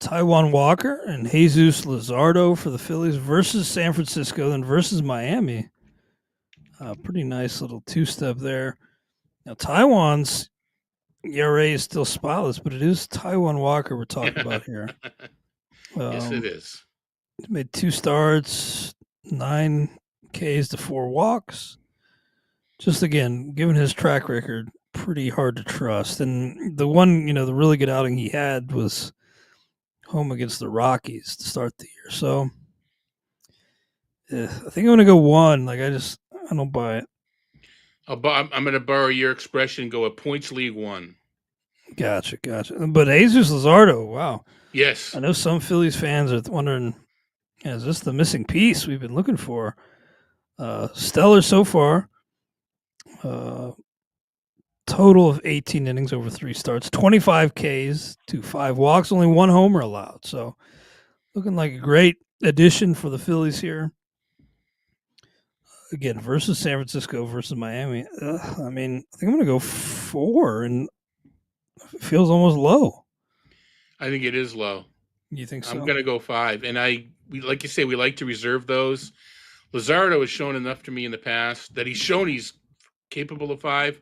Taijuan Walker and Jesus Luzardo for the Phillies versus San Francisco, then versus Miami. Pretty nice little two-step there. Now, Taijuan's ERA is still spotless, but it is Taijuan Walker we're talking about here. Yes, it is. He's made 2 starts, 9 Ks to 4 walks. Just again, given his track record, pretty hard to trust. And the one, the really good outing he had was home against the Rockies to start the year. So I think I'm going to go 1. I don't buy it. I'm going to borrow your expression. Go a points league 1. Gotcha. But Jesus Luzardo, wow. Yes. I know some Phillies fans are wondering, is this the missing piece we've been looking for? Stellar so far. Total of 18 innings over 3 starts, 25 Ks to 5 walks, only 1 homer allowed. So looking like a great addition for the Phillies here. Again, versus San Francisco versus Miami. I think I'm going to go 4, and it feels almost low. I think it is low. You think so? I'm going to go 5. And like you say, we like to reserve those. Luzardo has shown enough to me in the past that he's capable of 5.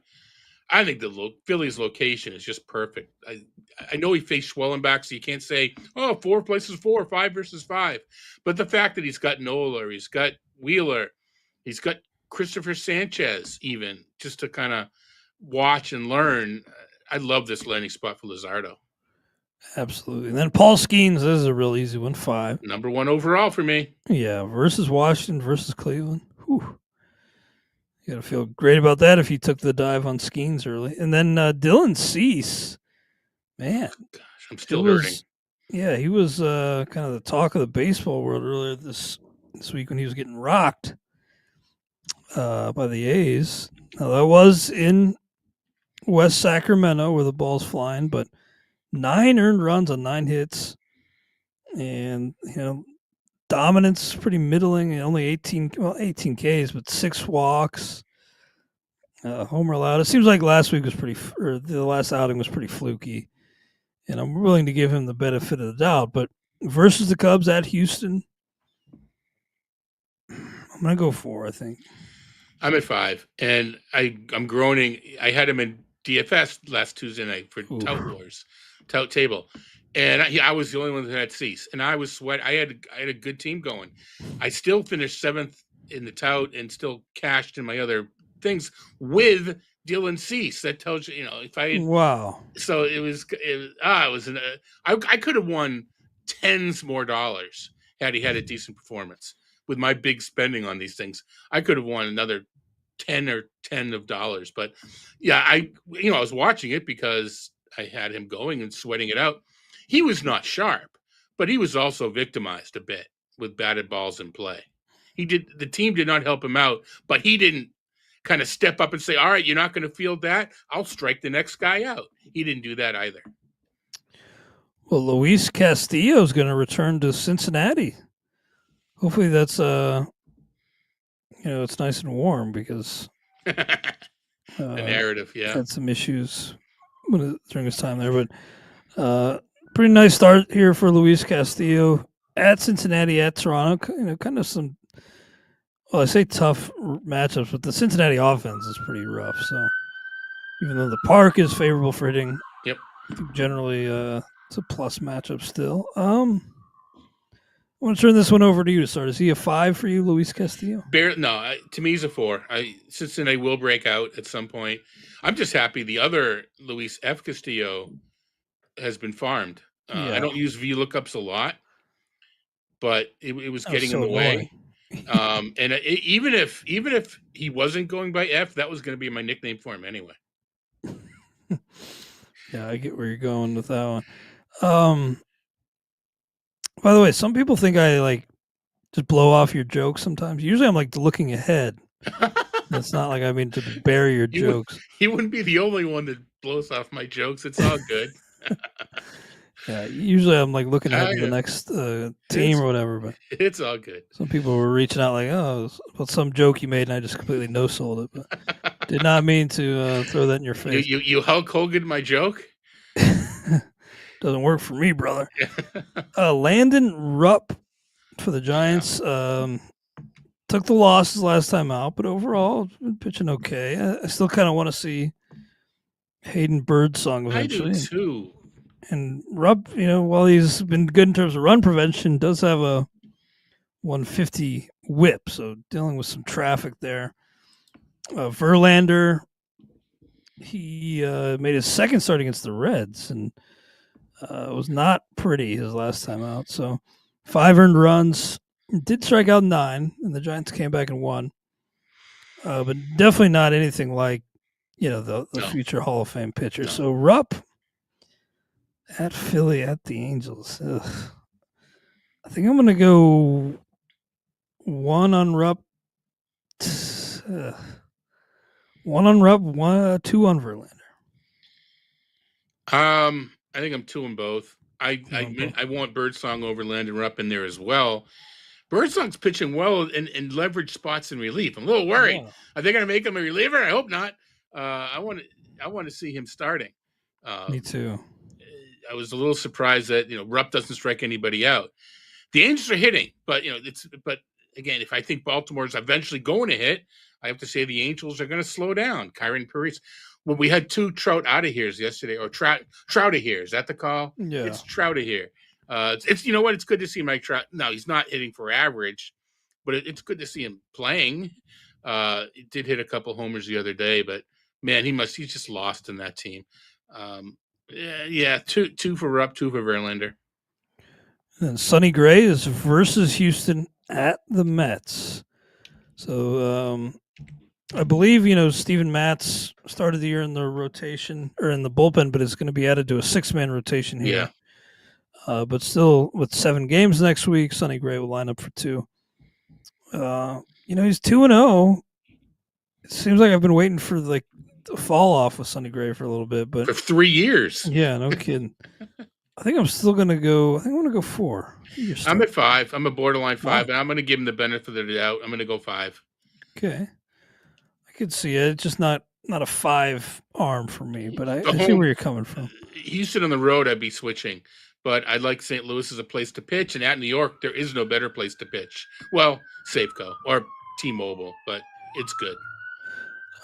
I think the Phillies location is just perfect. I know he faced Schwellenbach, so you can't say, 4 places 4, 5 versus 5. But the fact that he's got Nola, he's got Wheeler, he's got Christopher Sanchez, even just to kind of watch and learn. I love this landing spot for Luzardo. Absolutely. And then Paul Skeens, this is a real easy one, 5. Number 1 overall for me. Yeah, versus Washington versus Cleveland. Whew. You got to feel great about that if you took the dive on Skeens early. And then Dylan Cease, man. Gosh, I'm still hurting. Yeah, he was kind of the talk of the baseball world earlier this week when he was getting rocked by the A's. Now, that was in West Sacramento where the ball's flying, but 9 earned runs on 9 hits. And, dominance pretty middling, only 18 Ks, but 6 walks, homer allowed. It seems like last week was the last outing was pretty fluky, and I'm willing to give him the benefit of the doubt. But versus the Cubs at Houston, I'm going to go 4, I think. I'm at 5, and I'm groaning. I had him in DFS last Tuesday night for Tout Table. And I was the only one that had Cease, and I was sweat. I had a good team going. I still finished 7th in the Tout and still cashed in my other things with Dylan Cease. That tells you, if I had, wow. So I could have won tens more dollars had he had a decent performance. With my big spending on these things, I could have won another 10 of dollars. But yeah, I was watching it because I had him going and sweating it out. He was not sharp, but he was also victimized a bit with batted balls in play. The team did not help him out, but he didn't kind of step up and say, all right, you're not going to field that. I'll strike the next guy out. He didn't do that either. Well, Luis Castillo is going to return to Cincinnati. Hopefully that's, it's nice and warm because the narrative, yeah. Had some issues during his time there, but pretty nice start here for Luis Castillo at Cincinnati, at Toronto. Kind of some, I say tough matchups, but the Cincinnati offense is pretty rough. So even though the park is favorable for hitting, yep, I think generally it's a plus matchup still. I want to turn this one over to you to start. Is he a 5 for you, Luis Castillo? No, to me he's a 4. Cincinnati will break out at some point. I'm just happy the other Luis F. Castillo has been farmed. I don't use VLOOKUPs a lot, but it was getting in the way. And even if he wasn't going by F, that was going to be my nickname for him anyway. Yeah, I get where you're going with that one. By the way, some people think I like just blow off your jokes sometimes. Usually I'm like looking ahead. It's not like I mean to bury your You would jokes. you wouldn't be the only one that blows off my jokes. It's all good. Yeah, usually I'm like looking ahead to the Yeah. next team It's or whatever, but it's all good. some people were reaching out like, "Oh, about some joke you made," and I just completely no sold it. But did not mean to throw that in your You face. you you Hulk Hogan my joke? Doesn't work for me, brother. Landon Rupp for the Yeah. Giants. Took the losses last time out, but overall, been pitching okay. I still kind of want to see Hayden Birdsong I do eventually. too. And Rupp, while he's been good in terms of run prevention, does have a 150 whip, so dealing with some traffic there. Verlander, he made his second start against the Reds, and it was not pretty his last time out. So 5 earned runs, did strike out 9, and the Giants came back and won. But definitely not anything like the No. future Hall of Fame pitcher. No. So Rupp at Philly at the Angels. Ugh. I think I'm gonna go 1 on Rupp, 1 on Rupp, 2 on Verlander. I think I'm 2 in both. I want Birdsong over Landon Rupp in there as well. Birdsong's pitching well in leverage spots in relief. I'm a little worried. Yeah. Are they going to make him a reliever? I hope not. I want to see him starting. Me too. I was a little surprised that Rupp doesn't strike anybody out. The Angels are hitting, but again, if I think Baltimore's eventually going to hit, I have to say the Angels are going to slow down. Kyron Paris. Well, we had 2 Trout out of here's yesterday, or Trout of here. Is that the call? Yeah. It's Trout of here. It's you know what? It's good to see Mike Trout. No, he's not hitting for average, but it's good to see him playing. He did hit a couple homers the other day, but man, he's just lost in that team. Yeah, two for Rupp, 2 for Verlander. And Sonny Gray is versus Houston at the Mets. So I believe Steven Matz started the year in the rotation or in the bullpen, but is going to be added to a 6-man rotation here. Yeah. But still, with 7 games next week, Sonny Gray will line up for 2. He's 2-0. It seems like I've been waiting for like the fall off with Sonny Gray for a little bit, but for 3 years. Yeah, no kidding. I think I'm still gonna go. I think I'm gonna go 4. I'm at 5. I'm a borderline 5, Wow. and I'm going to give him the benefit of the doubt. I'm going to go 5. Okay, I could see it. It's just not a 5 arm for me, but I see where you're coming from. Houston on the road, I'd be switching, but I like St. Louis as a place to pitch, and at New York, there is no better place to pitch. Well, Safeco or T-Mobile, but it's good.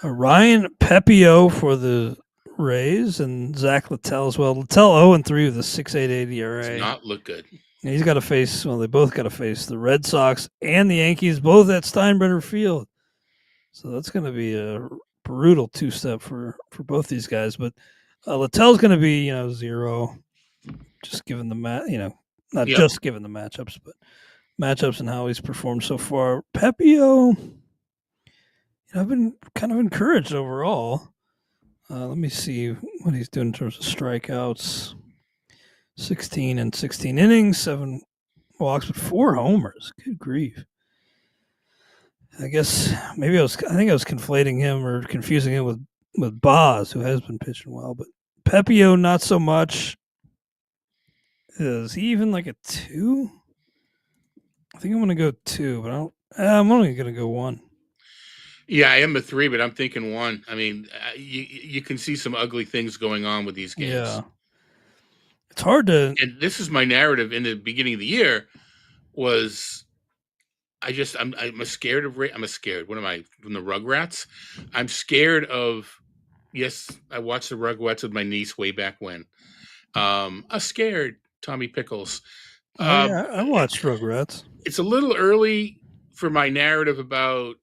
Ryan Pepio for the Rays and Zach Littell as well. Littell 0-3 with a 6.88 ERA. Does not look good. And he's got to face. Well, they both got to face the Red Sox and the Yankees, both at Steinbrenner Field. So that's going to be a brutal 2-step for both these guys. But Littell's going to be 0, just given the not just given the matchups, but matchups and how he's performed so far. Pepio, I've been kind of encouraged overall. Let me see what he's doing in terms of strikeouts. 16 and 16 innings, 7 walks, but 4 homers. Good grief. I guess maybe I think I was conflating him or confusing him with Boz, who has been pitching well, but Pepio not so much. Is he even like a 2? I think I'm going to go 2, but I'm only going to go 1. Yeah, I am a 3, but I'm thinking 1. I mean, you can see some ugly things going on with these games. Yeah. It's hard to. And this is my narrative in the beginning of the year was I'm scared of I'm scared. What am I from the Rugrats? I'm scared of. Yes, I watched the Rugrats with my niece way back when. I'm scared. Tommy Pickles. Yeah, I watched Rugrats. It's a little early for my narrative about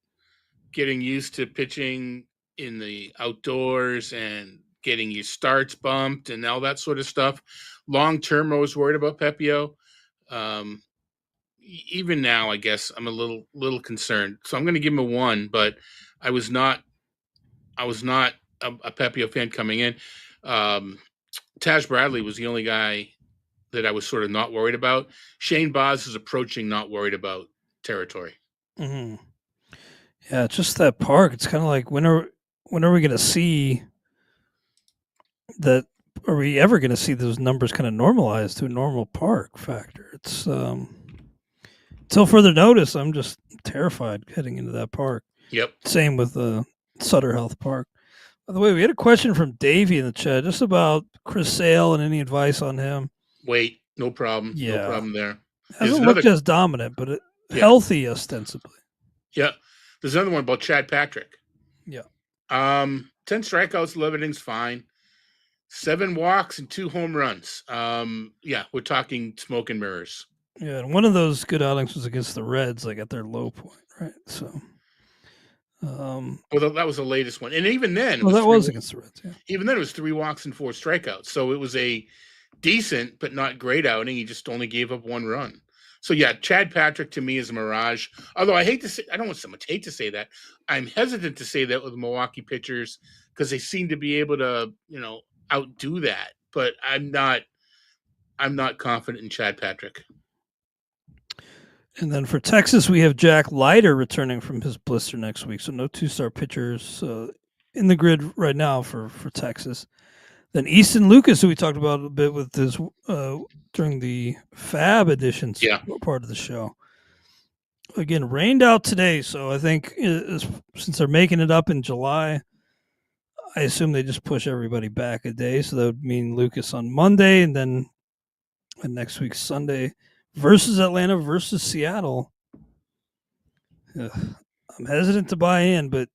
getting used to pitching in the outdoors and getting your starts bumped and all that sort of stuff. Long term, I was worried about Pepio. Even now, I guess I'm a little concerned. So I'm going to give him a 1, but I was not a Pepio fan coming in. Taj Bradley was the only guy that I was sort of not worried about. Shane Baz is approaching not worried about territory. Mm-hmm. Yeah, just that park. It's kind of like when are we going to see that? Are we ever going to see those numbers kind of normalized to a normal park factor? It's until further notice. I'm just terrified heading into that park. Yep. Same with Sutter Health Park. By the way, we had a question from Davey in the chat just about Chris Sale and any advice on him. Wait, no problem. Yeah. No problem there. Hasn't looked as dominant, but healthy ostensibly. Yeah. There's another one about Chad Patrick. Yeah. 10 strikeouts, 11 innings, fine. 7 walks and 2 home runs. Yeah, we're talking smoke and mirrors. Yeah, and one of those good outings was against the Reds, like at their low point, right? So, well, that was the latest one, and even then, was against the Reds. Yeah. Even then, it was 3 walks and 4 strikeouts. So it was a decent but not great outing. He just only gave up 1 run. So yeah, Chad Patrick to me is a mirage. Although I hate to say, I don't want so much hate to say that. I'm hesitant to say that with Milwaukee pitchers because they seem to be able to, outdo that. But I'm not confident in Chad Patrick. And then for Texas, we have Jack Leiter returning from his blister next week. So no 2-star pitchers in the grid right now for Texas. Then Easton Lucas, who we talked about a bit with this during the Fab editions part of the show. Again, rained out today, so I think since they're making it up in July, I assume they just push everybody back a day. So that would mean Lucas on Monday, and then next week Sunday versus Atlanta versus Seattle. I'm hesitant to buy in, but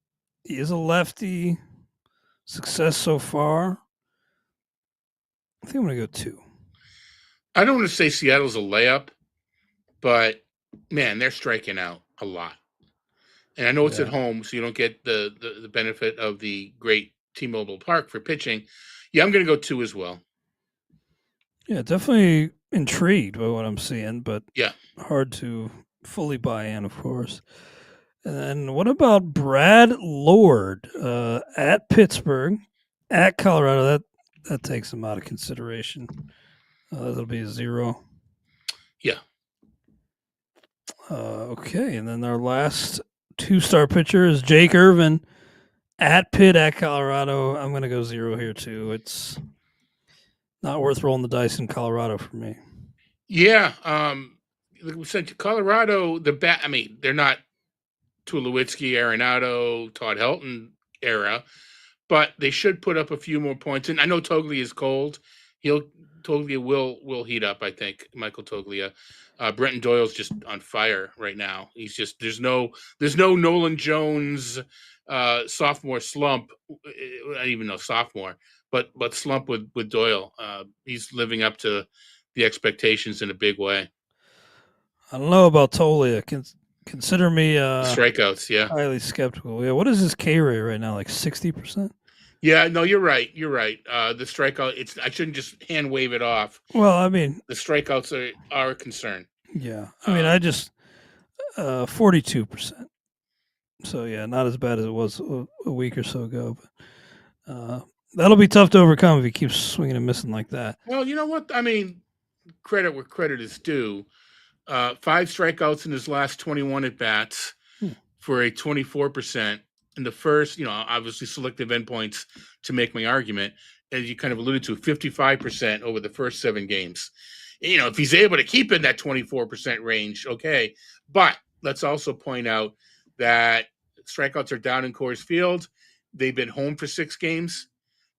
he is a lefty. Success so far. I think I'm going to go 2. I don't want to say Seattle's a layup, but man, they're striking out a lot. And I know it's at home, so you don't get the benefit of the great T-Mobile Park for pitching. Yeah, I'm going to go 2 as well. Yeah, definitely intrigued by what I'm seeing, but hard to fully buy in, of course. And then what about Brad Lord at Pittsburgh, at Colorado? That takes him out of consideration. That'll be a 0. Yeah. Okay, and then our last 2-star pitcher is Jake Irvin at Pitt, at Colorado. I'm going to go 0 here too. It's not worth rolling the dice in Colorado for me. Yeah, like we said, Colorado, they're not Tulowitzki, Arenado, Todd Helton era, but they should put up a few more points. And I know Toglia is cold. Toglia will heat up, I think, Michael Toglia. Brenton Doyle's just on fire right now. He's just there's no Nolan Jones sophomore slump. I don't even know sophomore, but slump with Doyle. He's living up to the expectations in a big way. I don't know about Toglia. Consider me strikeouts, highly skeptical. Yeah, what is his K rate right now? Like 60%? Yeah, no, you're right. The strikeout, I shouldn't just hand wave it off. Well, I mean, the strikeouts are a concern. Yeah, I mean, I just 42%. So yeah, not as bad as it was a week or so ago, but that'll be tough to overcome if he keeps swinging and missing like that. Well, you know what? I mean, credit where credit is due. 5 strikeouts in his last 21 at bats for a 24%. In the first, obviously selective endpoints to make my argument, as you kind of alluded to, 55% over the first 7 games. If he's able to keep in that 24% range, okay. But let's also point out that strikeouts are down in Coors Field. They've been home for 6 games.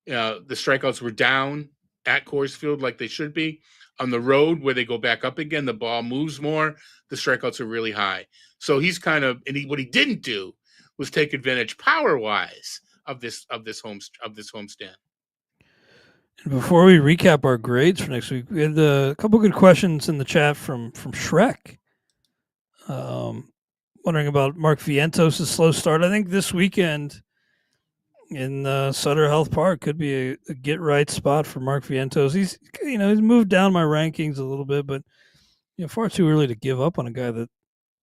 The strikeouts were down at Coors Field like they should be. On the road where they go back up again, the ball moves more. The strikeouts are really high. So he's kind of, what he didn't do was take advantage power-wise of this homestand. And before we recap our grades for next week, we had a couple good questions in the chat from Shrek. Wondering about Mark Vientos' slow start. I think this weekend in Sutter Health Park could be a get right spot for Mark Vientos. He's moved down my rankings a little bit, but far too early to give up on a guy that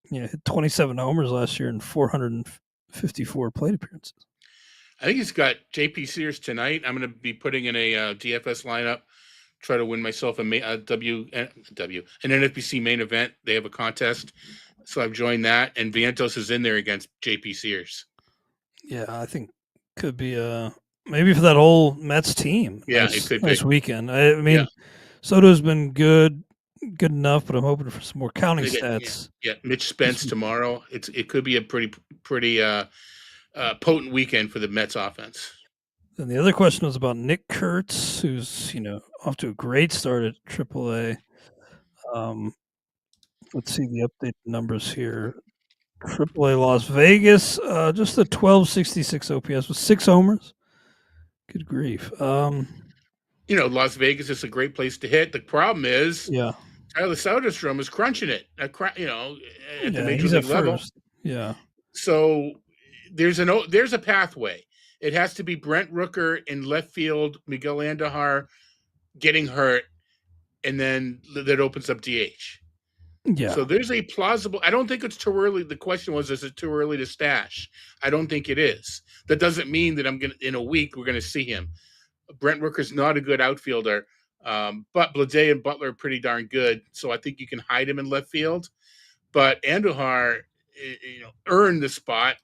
hit 27 homers last year and 454 plate appearances. I think he's got JP Sears tonight. I'm going to be putting in a DFS lineup, try to win myself an NFBC main event. They have a contest, so I've joined that, and Vientos is in there against JP Sears. Yeah, I think could be maybe for that whole Mets team. Yeah, it could nice be. weekend. I mean, Soto's been good enough, but I'm hoping for some more counting stats. Yeah, Mitch Spence tomorrow. It could be a pretty potent weekend for the Mets offense. And the other question was about Nick Kurtz, who's off to a great start at AAA. Let's see the updated numbers here. AAA Las Vegas, just a 1266 OPS with 6 homers. Good grief. Las Vegas is a great place to hit. The problem is, yeah, Tyler Soderstrom is crunching it. At the major he's league at level. first. Yeah. So there's a pathway. It has to be Brent Rooker in left field, Miguel Andujar getting hurt, and then that opens up DH. Yeah. So there's a plausible. I don't think it's too early. The question was, is it too early to stash? I don't think it is. That doesn't mean that in a week we're gonna see him. Brent Rooker's not a good outfielder, but Blade and Butler are pretty darn good. So I think you can hide him in left field. But Andujar, earned the spot,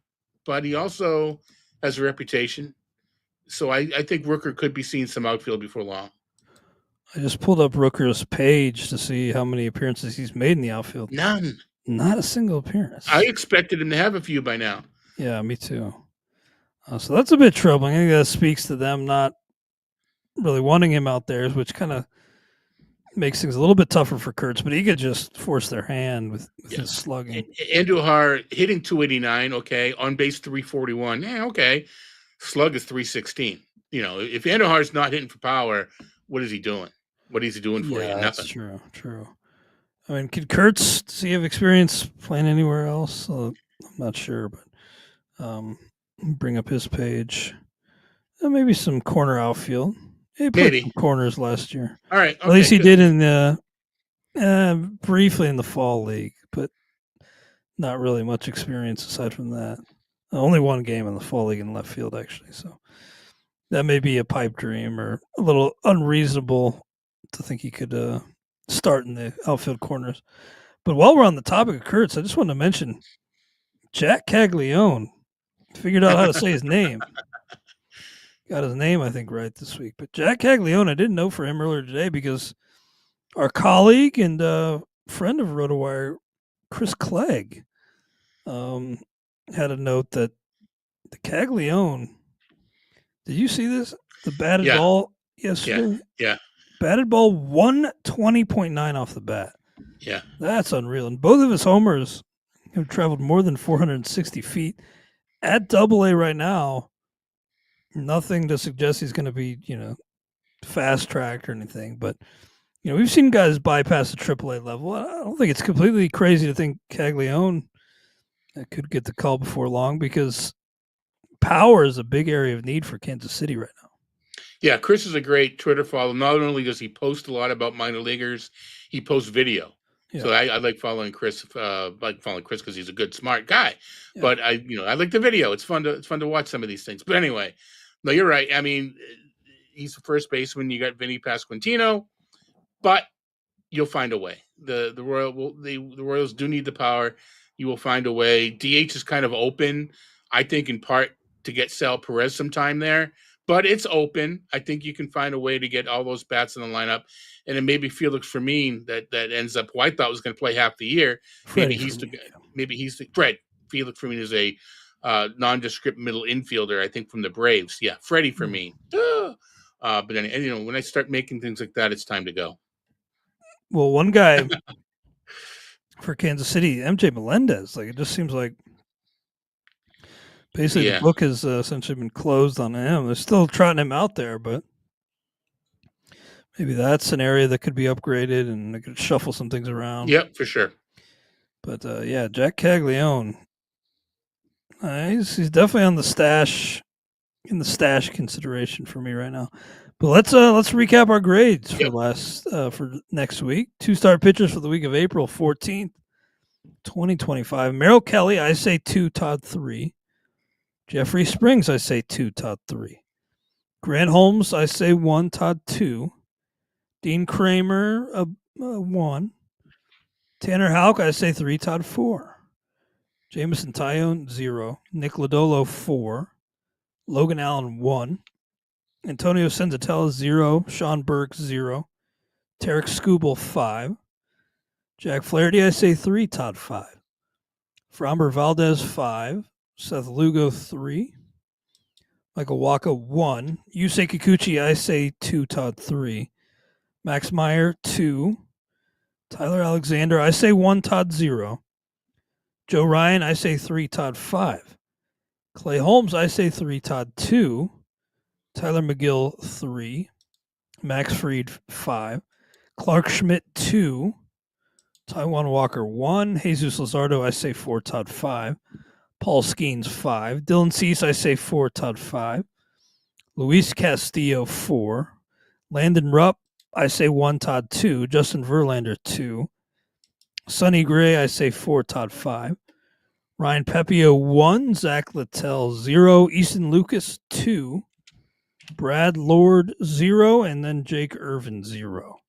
but he also has a reputation. So I think Rooker could be seeing some outfield before long. I just pulled up Rooker's page to see how many appearances he's made in the outfield. None. Not a single appearance. I expected him to have a few by now. Yeah, me too. So that's a bit troubling. I think that speaks to them not really wanting him out there, which kind of makes things a little bit tougher for Kurtz, but he could just force their hand with his slugging. Andujar hitting 289, okay. On base 341, okay. Slug is 316. If Andujar's not hitting for power, what is he doing? What is he doing for you? Nothing. That's true. I mean, could Kurtz, does he have experience playing anywhere else? I'm not sure, but bring up his page. Maybe some corner outfield. He played some corners last year. All right. At least he did in the briefly in the fall league, but not really much experience aside from that. Only one game in the fall league in left field, actually. So that may be a pipe dream or a little unreasonable to think he could start in the outfield corners. But while we're on the topic of Kurtz, I just want to mention Jack Caglione figured out how to say his name. Got his name, I think, right this week. But Jack Caglione, I didn't know for him earlier today because our colleague and friend of RotoWire, Chris Clegg, had a note that the Caglione, did you see this? The batted ball yesterday? Yeah. Batted ball 120.9 off the bat. Yeah. That's unreal. And both of his homers have traveled more than 460 feet. At AA right now, nothing to suggest he's going to be, fast tracked or anything. But, we've seen guys bypass the AAA level. I don't think it's completely crazy to think Caglione could get the call before long because power is a big area of need for Kansas City right now. Yeah, Chris is a great Twitter follow. Not only does he post a lot about minor leaguers, he posts video. Yeah. So I like following Chris. Because he's a good, smart guy. Yeah. But I like the video. It's fun to watch some of these things. But anyway, no, you're right. I mean, he's the first baseman. You got Vinny Pasquantino, but you'll find a way. The Royals do need the power. You will find a way. DH is kind of open, I think, in part to get Sal Perez some time there. But it's open. I think you can find a way to get all those bats in the lineup. And then maybe Felix Fermin that ends up, who I thought was going to play half the year. Maybe he's the Fred. Felix Fermin is a nondescript middle infielder, I think, from the Braves. Yeah, Freddie Fermin. But then, when I start making things like that, it's time to go. Well, one guy for Kansas City, MJ Melendez, it just seems like basically the book has essentially been closed on him. They're still trotting him out there, but maybe that's an area that could be upgraded and they could shuffle some things around. Yep, for sure. But Jack Caglione, he's definitely on the stash consideration for me right now. But let's recap our grades for next week. 2-star pitchers for the week of April 14th, 2025. Merrill Kelly, I say 2, Todd 3. Jeffrey Springs, I say 2, Todd 3. Grant Holmes, I say 1, Todd 2. Dean Kramer, 1. Tanner Houck, I say 3, Todd 4. Jamison Tyone, 0. Nick Lodolo, 4. Logan Allen, 1. Antonio Senzatella, 0. Sean Burke, 0. Tarek Skubal, 5. Jack Flaherty, I say 3, Todd 5. Framber Valdez, 5. Seth Lugo, 3. Michael Waka, 1. Yusei Kikuchi, I say 2, Todd 3. Max Meyer, 2. Tyler Alexander, I say 1, Todd 0. Joe Ryan, I say 3, Todd 5. Clay Holmes, I say 3, Todd 2. Tyler McGill, 3. Max Fried, 5. Clarke Schmidt, 2. Taiwan Walker, 1. Jesus Luzardo, I say 4, Todd 5. Paul Skeens, 5. Dylan Cease, I say 4, Todd 5. Luis Castillo, 4. Landon Rupp, I say 1, Todd 2. Justin Verlander, 2. Sonny Gray, I say 4, Todd 5. Ryan Pepio, 1. Zach Littell, 0. Easton Lucas, 2. Brad Lord, 0. And then Jake Irvin, 0.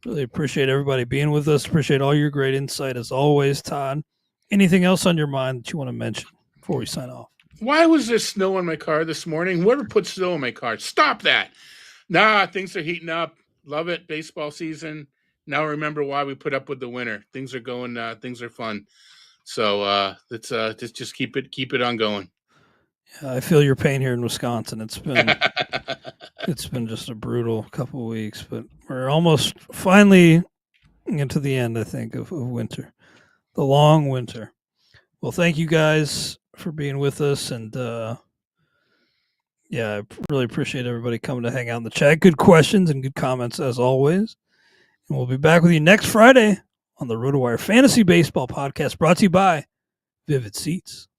Really appreciate everybody being with us. Appreciate all your great insight as always, Todd. Anything else on your mind that you want to mention before we sign off? Why was there snow in my car this morning? Whoever put snow in my car, stop that. Nah, things are heating up. Love it. Baseball season. Now remember why we put up with the winter. Things are going, things are fun. So let's just keep it on going. Yeah, I feel your pain here in Wisconsin. It's been just a brutal couple of weeks, but we're almost finally into the end, I think, of winter, the long winter. Well, thank you guys for being with us, and yeah, I really appreciate everybody coming to hang out in the chat. Good questions and good comments as always. And we'll be back with you next Friday on the RotoWire Fantasy Baseball Podcast, brought to you by Vivid Seats.